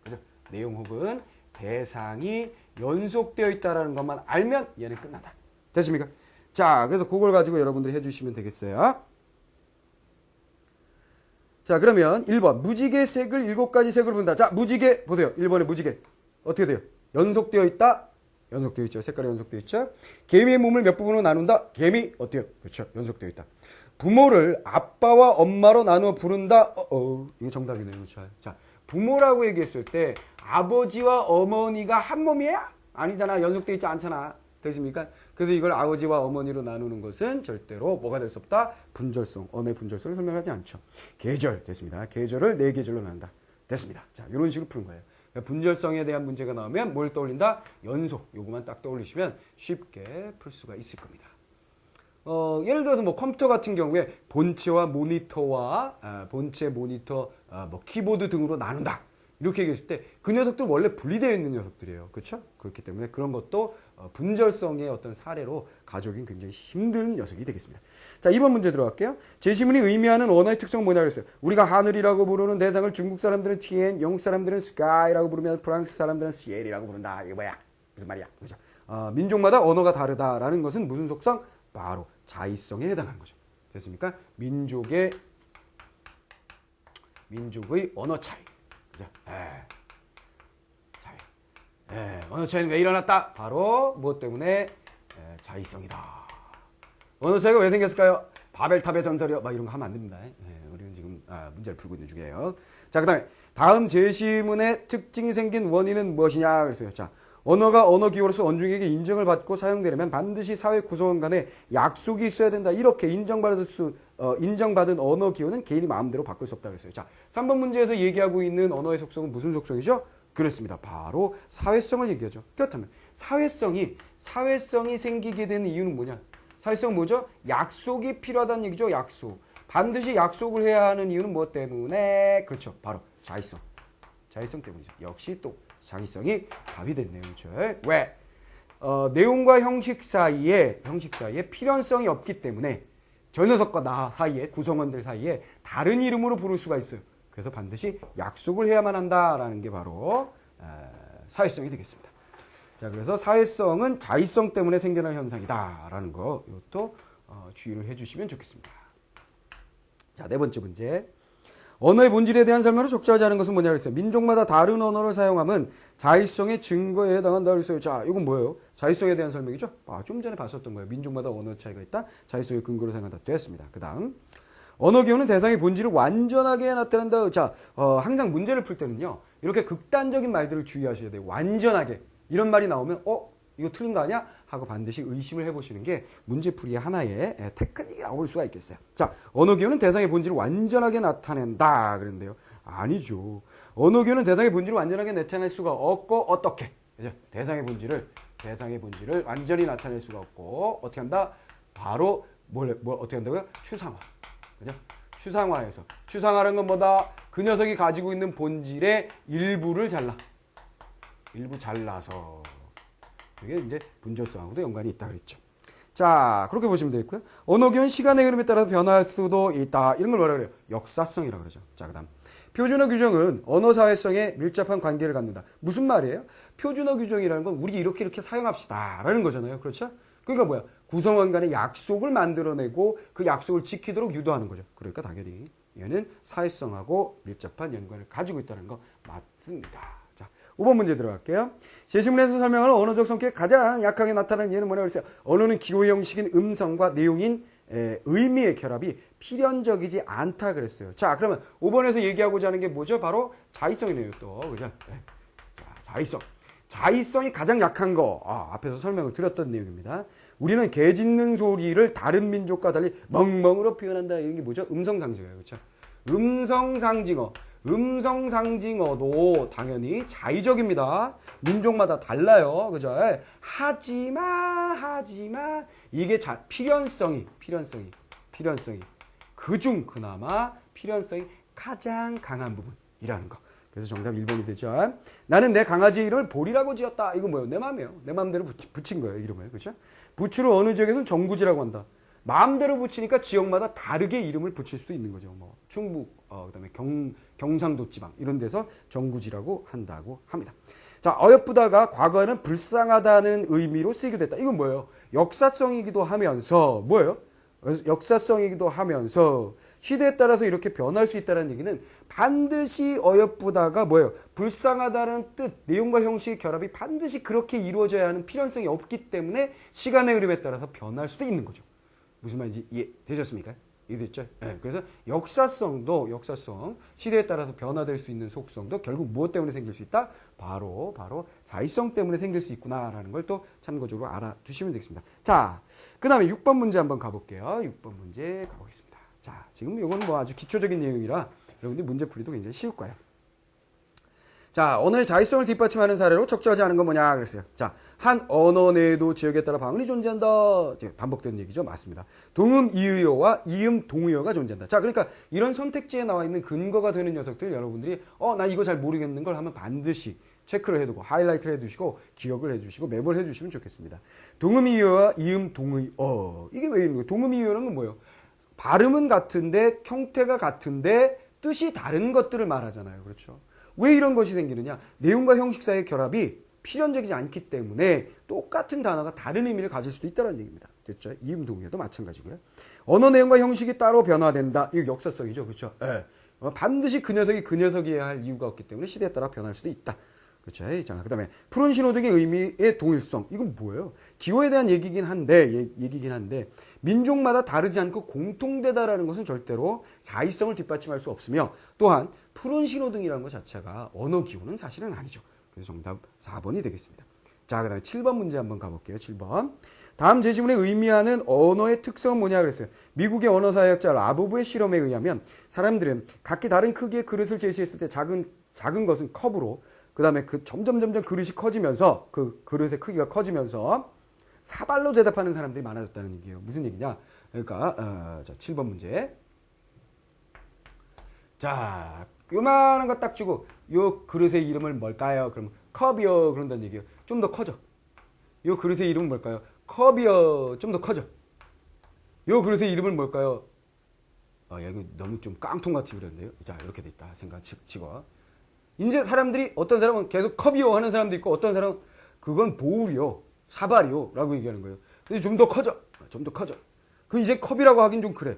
그죠? 내용 혹은 대상이 연속되어 있다는 것만 알면 얘는 끝난다. 됐습니까? 자, 그래서 그걸 가지고 여러분들이 해주시면 되겠어요. 자, 그러면 1번 무지개 색을 7가지 색으로 본다. 자, 무지개 보세요. 1번의 무지개 어떻게 돼요? 연속되어 있다. 연속되어 있죠. 색깔이 연속되어 있죠. 개미의 몸을 몇 부분으로 나눈다. 개미 어때요? 그렇죠. 연속되어 있다. 부모를 아빠와 엄마로 나누어 부른다. 이거 정답이네요. 그렇죠. 자, 부모라고 얘기했을 때 아버지와 어머니가 한 몸이야? 아니잖아. 연속되어 있지 않잖아. 됐습니까? 그래서 이걸 아버지와 어머니로 나누는 것은 절대로 뭐가 될 수 없다? 분절성, 언어의 분절성을 설명하지 않죠. 계절 됐습니다. 계절을 4계절로 나눈다. 됐습니다. 자, 이런 식으로 푸는 거예요. 분절성에 대한 문제가 나오면 뭘 떠올린다? 연속. 요거만 딱 떠올리시면 쉽게 풀 수가 있을 겁니다. 예를 들어서 뭐 컴퓨터 같은 경우에 본체와 모니터와 본체, 모니터, 뭐 키보드 등으로 나눈다. 이렇게 얘기했을 때 그 녀석들 원래 분리되어 있는 녀석들이에요. 그렇죠? 그렇기 때문에 그런 것도 분절성의 어떤 사례로 가져오긴 굉장히 힘든 녀석이 되겠습니다. 자, 2번 문제 들어갈게요. 제시문이 의미하는 언어의 특성은 뭐냐고 그랬어요. 우리가 하늘이라고 부르는 대상을 중국 사람들은 TN, 영국 사람들은 스카이라고 부르면 프랑스 사람들은 CL이라고 부른다. 이게 뭐야? 무슨 말이야? 그죠? 민족마다 언어가 다르다라는 것은 무슨 속성? 바로 자의성에 해당하는 거죠. 됐습니까? 민족의 언어 차이. 그죠? 언어 차이는 왜 일어났다? 바로 무엇 때문에? 자의성이다. 언어 차이가 왜 생겼을까요? 바벨탑의 전설이요. 막 이런 거 하면 안 됩니다. 우리는 지금 문제를 풀고 있는 중이에요. 자, 그다음에 다음 제시문의 특징이 생긴 원인은 무엇이냐 그랬어요. 자, 언어가 언어 기호로서 원중에게 인정을 받고 사용되려면 반드시 사회 구성원 간에 약속이 있어야 된다. 이렇게 인정받은 언어 기호는 개인이 마음대로 바꿀 수 없다 그랬어요. 자, 3번 문제에서 얘기하고 있는 언어의 속성은 무슨 속성이죠? 그렇습니다. 바로 사회성을 얘기하죠. 그렇다면 사회성이 생기게 되는 이유는 뭐냐? 사회성은 뭐죠? 약속이 필요하다는 얘기죠. 약속. 반드시 약속을 해야 하는 이유는 무엇 때문에? 그렇죠. 바로 자의성. 자의성 때문이죠. 역시 또 자의성이 답이 됐네요. 그렇죠? 왜? 내용과 형식 사이에 필연성이 없기 때문에 저 녀석과 나 사이에 구성원들 사이에 다른 이름으로 부를 수가 있어요. 그래서 반드시 약속을 해야만 한다라는 게 바로 사회성이 되겠습니다. 자, 그래서 사회성은 자의성 때문에 생겨난 현상이다라는 거 이것도 주의를 해주시면 좋겠습니다. 자, 네 번째 문제. 언어의 본질에 대한 설명을 적절하지 않은 것은 뭐냐 그랬어요. 민족마다 다른 언어를 사용하면 자의성의 증거에 해당한다 그랬어요. 자, 이건 뭐예요? 자의성에 대한 설명이죠. 좀 전에 봤었던 거예요. 민족마다 언어 차이가 있다. 자의성의 근거로 사용한다. 됐습니다. 그 다음. 언어 기호는 대상의 본질을 완전하게 나타낸다. 자, 항상 문제를 풀 때는요. 이렇게 극단적인 말들을 주의하셔야 돼요. 완전하게. 이런 말이 나오면 이거 틀린 거 아니야? 하고 반드시 의심을 해보시는 게 문제풀이의 하나의 테크닉이라고 볼 수가 있겠어요. 자, 언어 기호는 대상의 본질을 완전하게 나타낸다 그랬는데요. 아니죠. 언어 기호는 대상의 본질을 완전하게 나타낼 수가 없고 어떻게? 그죠? 대상의 본질을 완전히 나타낼 수가 없고 어떻게 한다? 바로 뭘 어떻게 한다고요? 추상화. 그죠? 추상화라는 건 뭐다? 그 녀석이 가지고 있는 본질의 일부를 잘라서 이게 이제 분절성하고도 연관이 있다 그랬죠. 자, 그렇게 보시면 되겠고요. 언어 기호는 시간의 흐름에 따라서 변할 수도 있다. 이런 걸 뭐라 그래요? 역사성이라고 그러죠. 자, 그다음 표준어 규정은 언어 사회성에 밀접한 관계를 갖는다. 무슨 말이에요? 표준어 규정이라는 건 우리 이렇게 사용합시다라는 거잖아요. 그렇죠? 그러니까 뭐야? 구성원 간의 약속을 만들어내고 그 약속을 지키도록 유도하는 거죠. 그러니까 당연히 얘는 사회성하고 밀접한 연관을 가지고 있다는 거 맞습니다. 자, 5번 문제 들어갈게요. 제시문에서 설명하는 언어적 성격이 가장 약하게 나타나는 예는 뭐냐고 했어요. 언어는 기호 형식인 음성과 내용인 의미의 결합이 필연적이지 않다 그랬어요. 자, 그러면 5번에서 얘기하고자 하는 게 뭐죠? 바로 자의성이네요. 또 그죠? 자, 자의성. 자의성이 가장 약한 거. 앞에서 설명을 드렸던 내용입니다. 우리는 개 짖는 소리를 다른 민족과 달리 멍멍으로 표현한다. 이게 뭐죠? 음성상징어예요. 그렇죠? 음성상징어도 당연히 자의적입니다. 민족마다 달라요. 그죠? 하지만 이게 필연성이 그중 그나마 필연성이 가장 강한 부분이라는 거. 그래서 정답 1번이 되죠. 나는 내 강아지를 볼이라고 지었다. 이거 뭐예요? 내 마음이에요. 내 마음대로 붙인 거예요. 이름을. 그렇죠? 부추를 어느 지역에서는 정구지라고 한다. 마음대로 붙이니까 지역마다 다르게 이름을 붙일 수도 있는 거죠. 뭐 충북, 그다음에 경상도 지방 이런 데서 정구지라고 한다고 합니다. 자, 어여쁘다가 과거에는 불쌍하다는 의미로 쓰이기도 했다. 이건 뭐예요? 역사성이기도 하면서 뭐예요? 역사성이기도 하면서 시대에 따라서 이렇게 변할 수 있다는 얘기는 반드시 어여쁘다가 뭐예요? 불쌍하다는 뜻, 내용과 형식의 결합이 반드시 그렇게 이루어져야 하는 필연성이 없기 때문에 시간의 흐름에 따라서 변할 수도 있는 거죠. 무슨 말인지 이해되셨습니까? 이해됐죠? 네, 그래서 역사성, 시대에 따라서 변화될 수 있는 속성도 결국 무엇 때문에 생길 수 있다? 바로 자의성 때문에 생길 수 있구나라는 걸 또 참고적으로 알아두시면 되겠습니다. 자, 그 다음에 6번 문제 한번 가볼게요. 6번 문제 가보겠습니다. 자, 지금 이거는 뭐 아주 기초적인 내용이라 여러분들 문제풀이도 굉장히 쉬울 거예요. 자, 언어의 자의성을 뒷받침하는 사례로 적절하지 않은 건 뭐냐 그랬어요. 자, 한 언어 내에도 지역에 따라 방언이 존재한다. 반복되는 얘기죠. 맞습니다. 동음 이의어와 이음 동의어가 존재한다. 자, 그러니까 이런 선택지에 나와 있는 근거가 되는 녀석들 여러분들이 나 이거 잘 모르겠는 걸 하면 반드시 체크를 해두고 하이라이트를 해두시고 기억을 해주시고 메모를 해주시면 좋겠습니다. 동음 이의어와 이음 동의어. 이게 왜 있는 거예요? 동음 이의어는 건 뭐예요? 발음은 같은데 형태가 같은데 뜻이 다른 것들을 말하잖아요. 그렇죠? 왜 이런 것이 생기느냐? 내용과 형식 사이의 결합이 필연적이지 않기 때문에 똑같은 단어가 다른 의미를 가질 수도 있다는 얘기입니다. 됐죠? 이음동의어도 마찬가지고요. 언어 내용과 형식이 따로 변화된다. 이거 역사성이죠. 그렇죠? 예. 반드시 그 녀석이 그 녀석이어야 할 이유가 없기 때문에 시대에 따라 변할 수도 있다. 그렇죠? 자, 그다음에 푸른 신호등의 의미의 동일성. 이건 뭐예요? 기호에 대한 얘기긴 한데 민족마다 다르지 않고 공통되다라는 것은 절대로 자의성을 뒷받침할 수 없으며 또한 푸른 신호등이라는 것 자체가 언어 기호는 사실은 아니죠. 그래서 정답 4번이 되겠습니다. 자, 그다음에 7번 문제 한번 가볼게요. 7번. 다음 제시문에 의미하는 언어의 특성은 뭐냐 그랬어요. 미국의 언어사회학자 라보브의 실험에 의하면 사람들은 각기 다른 크기의 그릇을 제시했을 때 작은 것은 컵으로 그 다음에 점점 그릇이 커지면서 그 그릇의 크기가 커지면서 사발로 대답하는 사람들이 많아졌다는 얘기예요. 무슨 얘기냐? 그러니까 자 7번 문제. 자 요만한 거 딱 주고 요 그릇의 이름을 뭘까요? 그럼 컵이요 그런다는 얘기예요. 좀 더 커져. 요 그릇의 이름은 뭘까요? 컵이요. 좀 더 커져. 요 그릇의 이름은 뭘까요? 야 이거 너무 좀 깡통같이 그렸는데요. 자 이렇게 돼 있다 생각치고 이제 사람들이 어떤 사람은 계속 컵이요 하는 사람도 있고 어떤 사람은 그건 보울이요 사발이요 라고 얘기하는 거예요. 근데 좀 더 커져. 좀 더 커져. 그 이제 컵이라고 하긴 좀 그래.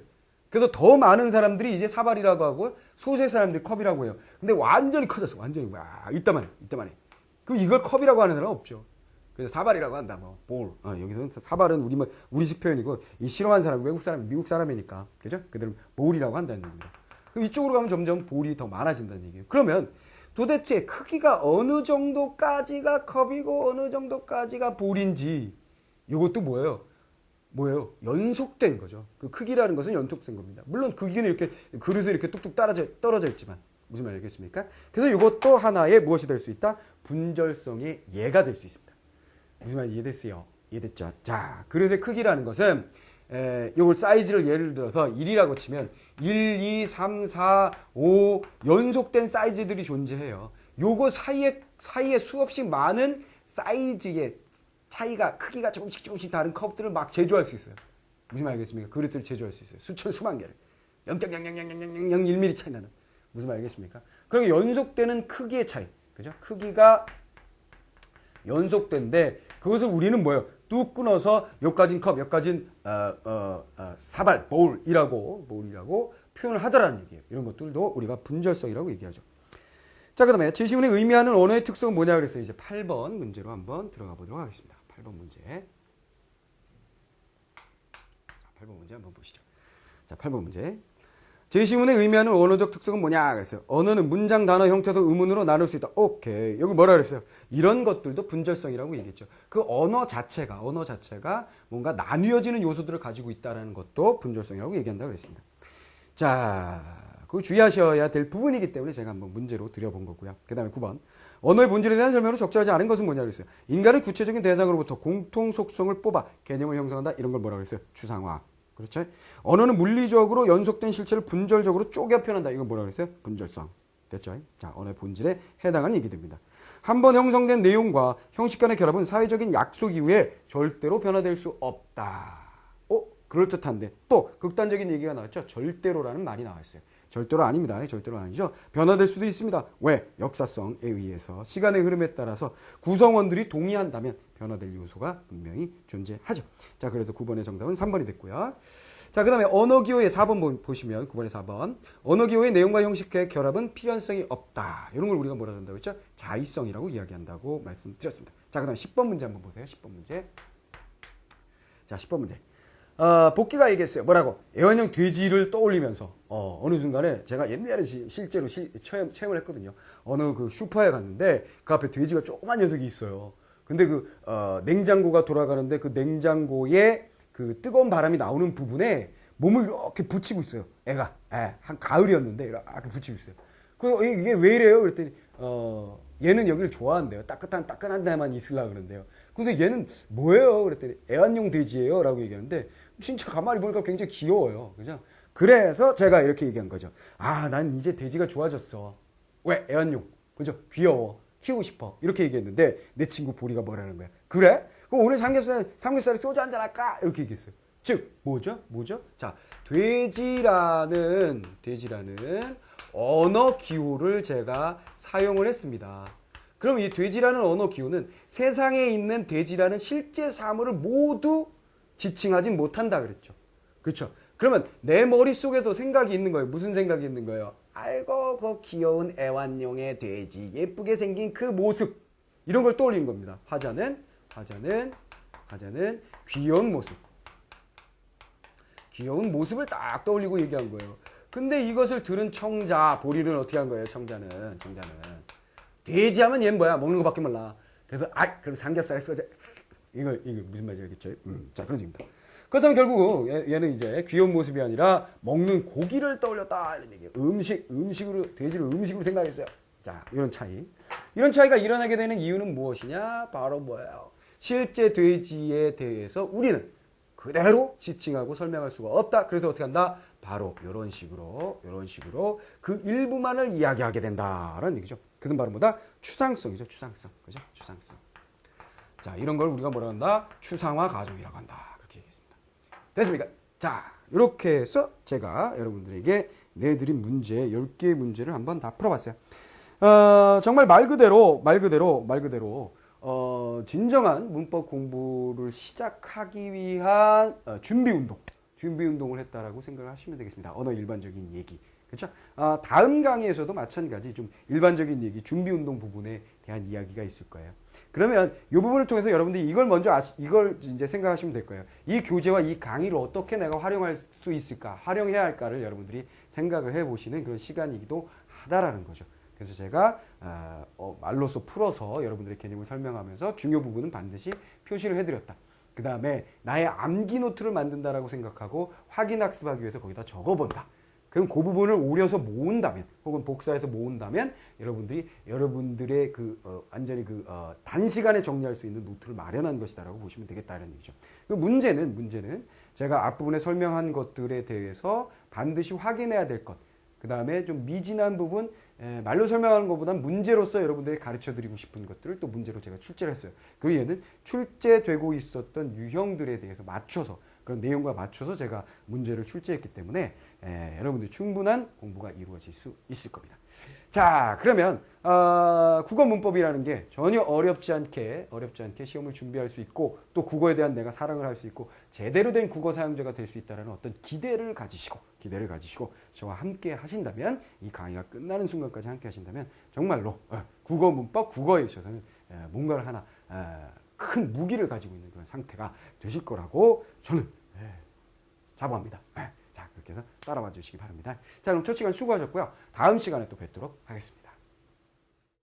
그래서 더 많은 사람들이 이제 사발이라고 하고 소수의 사람들이 컵이라고 해요. 근데 완전히 커졌어. 완전히 와 이따만해. 그럼 이걸 컵이라고 하는 사람은 없죠. 그래서 사발이라고 한다. 뭐 볼. 여기서는 사발은 우리식 표현이고 이 실험한 사람 외국 사람 미국 사람이니까 그죠? 그들은 볼이라고 한다는 얘기입니다. 그럼 이쪽으로 가면 점점 볼이 더 많아진다는 얘기예요. 그러면 도대체 크기가 어느 정도까지가 컵이고 어느 정도까지가 볼인지 이것도 뭐예요? 연속된 거죠. 그 크기라는 것은 연속된 겁니다. 물론 크기는 이렇게 그릇에 이렇게 뚝뚝 떨어져 있지만 무슨 말인지 알겠습니까? 그래서 이것도 하나의 무엇이 될 수 있다? 분절성의 예가 될 수 있습니다. 무슨 말인지 이해됐어요? 이해됐죠? 자, 그릇의 크기라는 것은 요걸 사이즈를 예를 들어서 1이라고 치면 1, 2, 3, 4, 5 연속된 사이즈들이 존재해요. 요거 사이에 수없이 많은 사이즈의 차이가 크기가 조금씩 다른 컵들을 막 제조할 수 있어요. 무슨 말 알겠습니까? 그릇들을 제조할 수 있어요. 수만 개를. 0.0000001mm 차이 나는. 무슨 말 알겠습니까? 그리고 연속되는 크기의 차이. 그죠? 크기가 연속된데 그것을 우리는 뭐예요? 뚝 끊어서 여기까진 컵, 여기까진 사발, 볼이라고 표현을 하더라는 얘기예요. 이런 것들도 우리가 분절성이라고 얘기하죠. 자, 그 다음에 제시문에 의미하는 언어의 특성은 뭐냐 그랬어요. 이제 8번 문제로 한번 들어가 보도록 하겠습니다. 8번 문제. 자, 8번 문제 한번 보시죠. 자, 8번 문제. 제시문에 의미하는 언어적 특성은 뭐냐 그랬어요. 언어는 문장, 단어, 형태도 의문으로 나눌 수 있다. 오케이. 여기 뭐라 그랬어요? 이런 것들도 분절성이라고 얘기했죠. 그 언어 자체가 뭔가 나뉘어지는 요소들을 가지고 있다는 것도 분절성이라고 얘기한다고 그랬습니다. 자, 그거 주의하셔야 될 부분이기 때문에 제가 한번 문제로 드려본 거고요. 그 다음에 9번. 언어의 본질에 대한 설명으로 적절하지 않은 것은 뭐냐 그랬어요. 인간은 구체적인 대상으로부터 공통 속성을 뽑아 개념을 형성한다. 이런 걸 뭐라 그랬어요? 추상화. 그렇죠? 언어는 물리적으로 연속된 실체를 분절적으로 쪼개 표현한다. 이건 뭐라 그랬어요? 분절성. 됐죠? 자, 언어의 본질에 해당하는 얘기 됩니다. 한번 형성된 내용과 형식 간의 결합은 사회적인 약속 이후에 절대로 변화될 수 없다. 그럴듯한데 또 극단적인 얘기가 나왔죠. 절대로라는 말이 나왔어요. 절대로 아닙니다. 절대로 아니죠. 변화될 수도 있습니다. 왜? 역사성에 의해서 시간의 흐름에 따라서 구성원들이 동의한다면 변화될 요소가 분명히 존재하죠. 자, 그래서 9번의 정답은 3번이 됐고요. 자, 그 다음에 언어기호의 4번 보시면 9번의 4번. 언어기호의 내용과 형식의 결합은 필연성이 없다. 이런 걸 우리가 뭐라 한다고 했죠? 자의성이라고 이야기한다고 말씀드렸습니다. 자, 그 다음 10번 문제 한번 보세요. 10번 문제. 자, 10번 문제. 복귀가 얘기했어요. 뭐라고? 애완용 돼지를 떠올리면서 어느 순간에 제가 옛날에 실제로 체험을 했거든요. 어느 그 슈퍼에 갔는데 그 앞에 돼지가 조그만 녀석이 있어요. 근데 그 냉장고가 돌아가는데 그 냉장고에 그 뜨거운 바람이 나오는 부분에 몸을 이렇게 붙이고 있어요. 애가 한 가을이었는데 이렇게 붙이고 있어요. 그 이게 왜 이래요? 그랬더니 얘는 여기를 좋아한대요. 따끈한 데만 있으려고 그러는데요. 근데 얘는 뭐예요? 그랬더니 애완용 돼지예요 라고 얘기하는데 진짜 가만히 보니까 굉장히 귀여워요. 그죠? 그래서 제가 이렇게 얘기한 거죠. 난 이제 돼지가 좋아졌어. 왜? 애완용. 그죠? 귀여워. 키우고 싶어. 이렇게 얘기했는데 내 친구 보리가 뭐라는 거야. 그래? 그럼 오늘 삼겹살에 소주 한잔 할까? 이렇게 얘기했어요. 즉 뭐죠? 자, 돼지라는 언어 기호를 제가 사용을 했습니다. 그럼 이 돼지라는 언어 기호는 세상에 있는 돼지라는 실제 사물을 모두 지칭하진 못한다 그랬죠. 그렇죠. 그러면 내 머릿속에도 생각이 있는 거예요. 무슨 생각이 있는 거예요? 아이고 그 귀여운 애완용의 돼지, 예쁘게 생긴 그 모습, 이런 걸 떠올리는 겁니다. 화자는 귀여운 모습, 귀여운 모습을 딱 떠올리고 얘기한 거예요. 근데 이것을 들은 청자, 보리는 어떻게 한 거예요? 청자는 돼지하면 얘는 뭐야? 먹는 거밖에 몰라. 그래서 그럼 삼겹살 써자. 이거 무슨 말인지 알겠죠? 자, 그런 식입니다. 그렇다면 결국 얘는 이제 귀여운 모습이 아니라 먹는 고기를 떠올렸다 이런 얘기예요. 음식으로, 돼지를 음식으로 생각했어요. 자, 이런 차이가 일어나게 되는 이유는 무엇이냐? 바로 뭐예요? 실제 돼지에 대해서 우리는 그대로 지칭하고 설명할 수가 없다. 그래서 어떻게 한다? 바로 이런 식으로 그 일부만을 이야기하게 된다라는 얘기죠. 그것은 바로 뭐다? 추상성이죠. 추상성. 그죠? 추상성. 자, 이런 걸 우리가 뭐라 한다? 추상화 가정이라고 한다. 그렇게 얘기했습니다. 됐습니까? 자, 이렇게 해서 제가 여러분들에게 내드린 문제 10개의 문제를 한번 다 풀어봤어요. 정말 말 그대로 진정한 문법 공부를 시작하기 위한 준비 운동을 했다라고 생각을 하시면 되겠습니다. 언어 일반적인 얘기. 그렇죠? 다음 강의에서도 마찬가지 좀 일반적인 얘기, 준비 운동 부분에 대한 이야기가 있을 거예요. 그러면 이 부분을 통해서 여러분들이 이걸 먼저 이걸 이제 생각하시면 될 거예요. 이 교재와 이 강의를 어떻게 내가 활용할 수 있을까, 활용해야 할까를 여러분들이 생각을 해보시는 그런 시간이기도 하다라는 거죠. 그래서 제가 말로써 풀어서 여러분들의 개념을 설명하면서 중요 부분은 반드시 표시를 해드렸다. 그 다음에 나의 암기 노트를 만든다라고 생각하고 확인 학습하기 위해서 거기다 적어본다. 그럼 그 부분을 오려서 모은다면, 혹은 복사해서 모은다면 여러분들의 완전히 단시간에 정리할 수 있는 노트를 마련한 것이다라고 보시면 되겠다는 얘기죠. 그 문제는 제가 앞부분에 설명한 것들에 대해서 반드시 확인해야 될 것. 그 다음에 좀 미진한 부분, 말로 설명하는 것보다는 문제로서 여러분들이 가르쳐 드리고 싶은 것들을 또 문제로 제가 출제를 했어요. 그리고 얘는 출제되고 있었던 유형들에 대해서 맞춰서, 그런 내용과 맞춰서 제가 문제를 출제했기 때문에 여러분들이 충분한 공부가 이루어질 수 있을 겁니다. 자, 그러면 국어 문법이라는 게 전혀 어렵지 않게 시험을 준비할 수 있고, 또 국어에 대한 내가 사랑을 할 수 있고 제대로 된 국어 사용자가 될 수 있다는 어떤 기대를 가지시고 저와 함께 하신다면, 이 강의가 끝나는 순간까지 함께 하신다면 정말로 국어 문법, 국어에 있어서는 뭔가를 하나 큰 무기를 가지고 있는 그런 상태가 되실 거라고 저는 자부합니다. 자, 그렇게 해서 따라와 주시기 바랍니다. 자, 그럼 첫 시간 수고하셨고요. 다음 시간에 또 뵙도록 하겠습니다.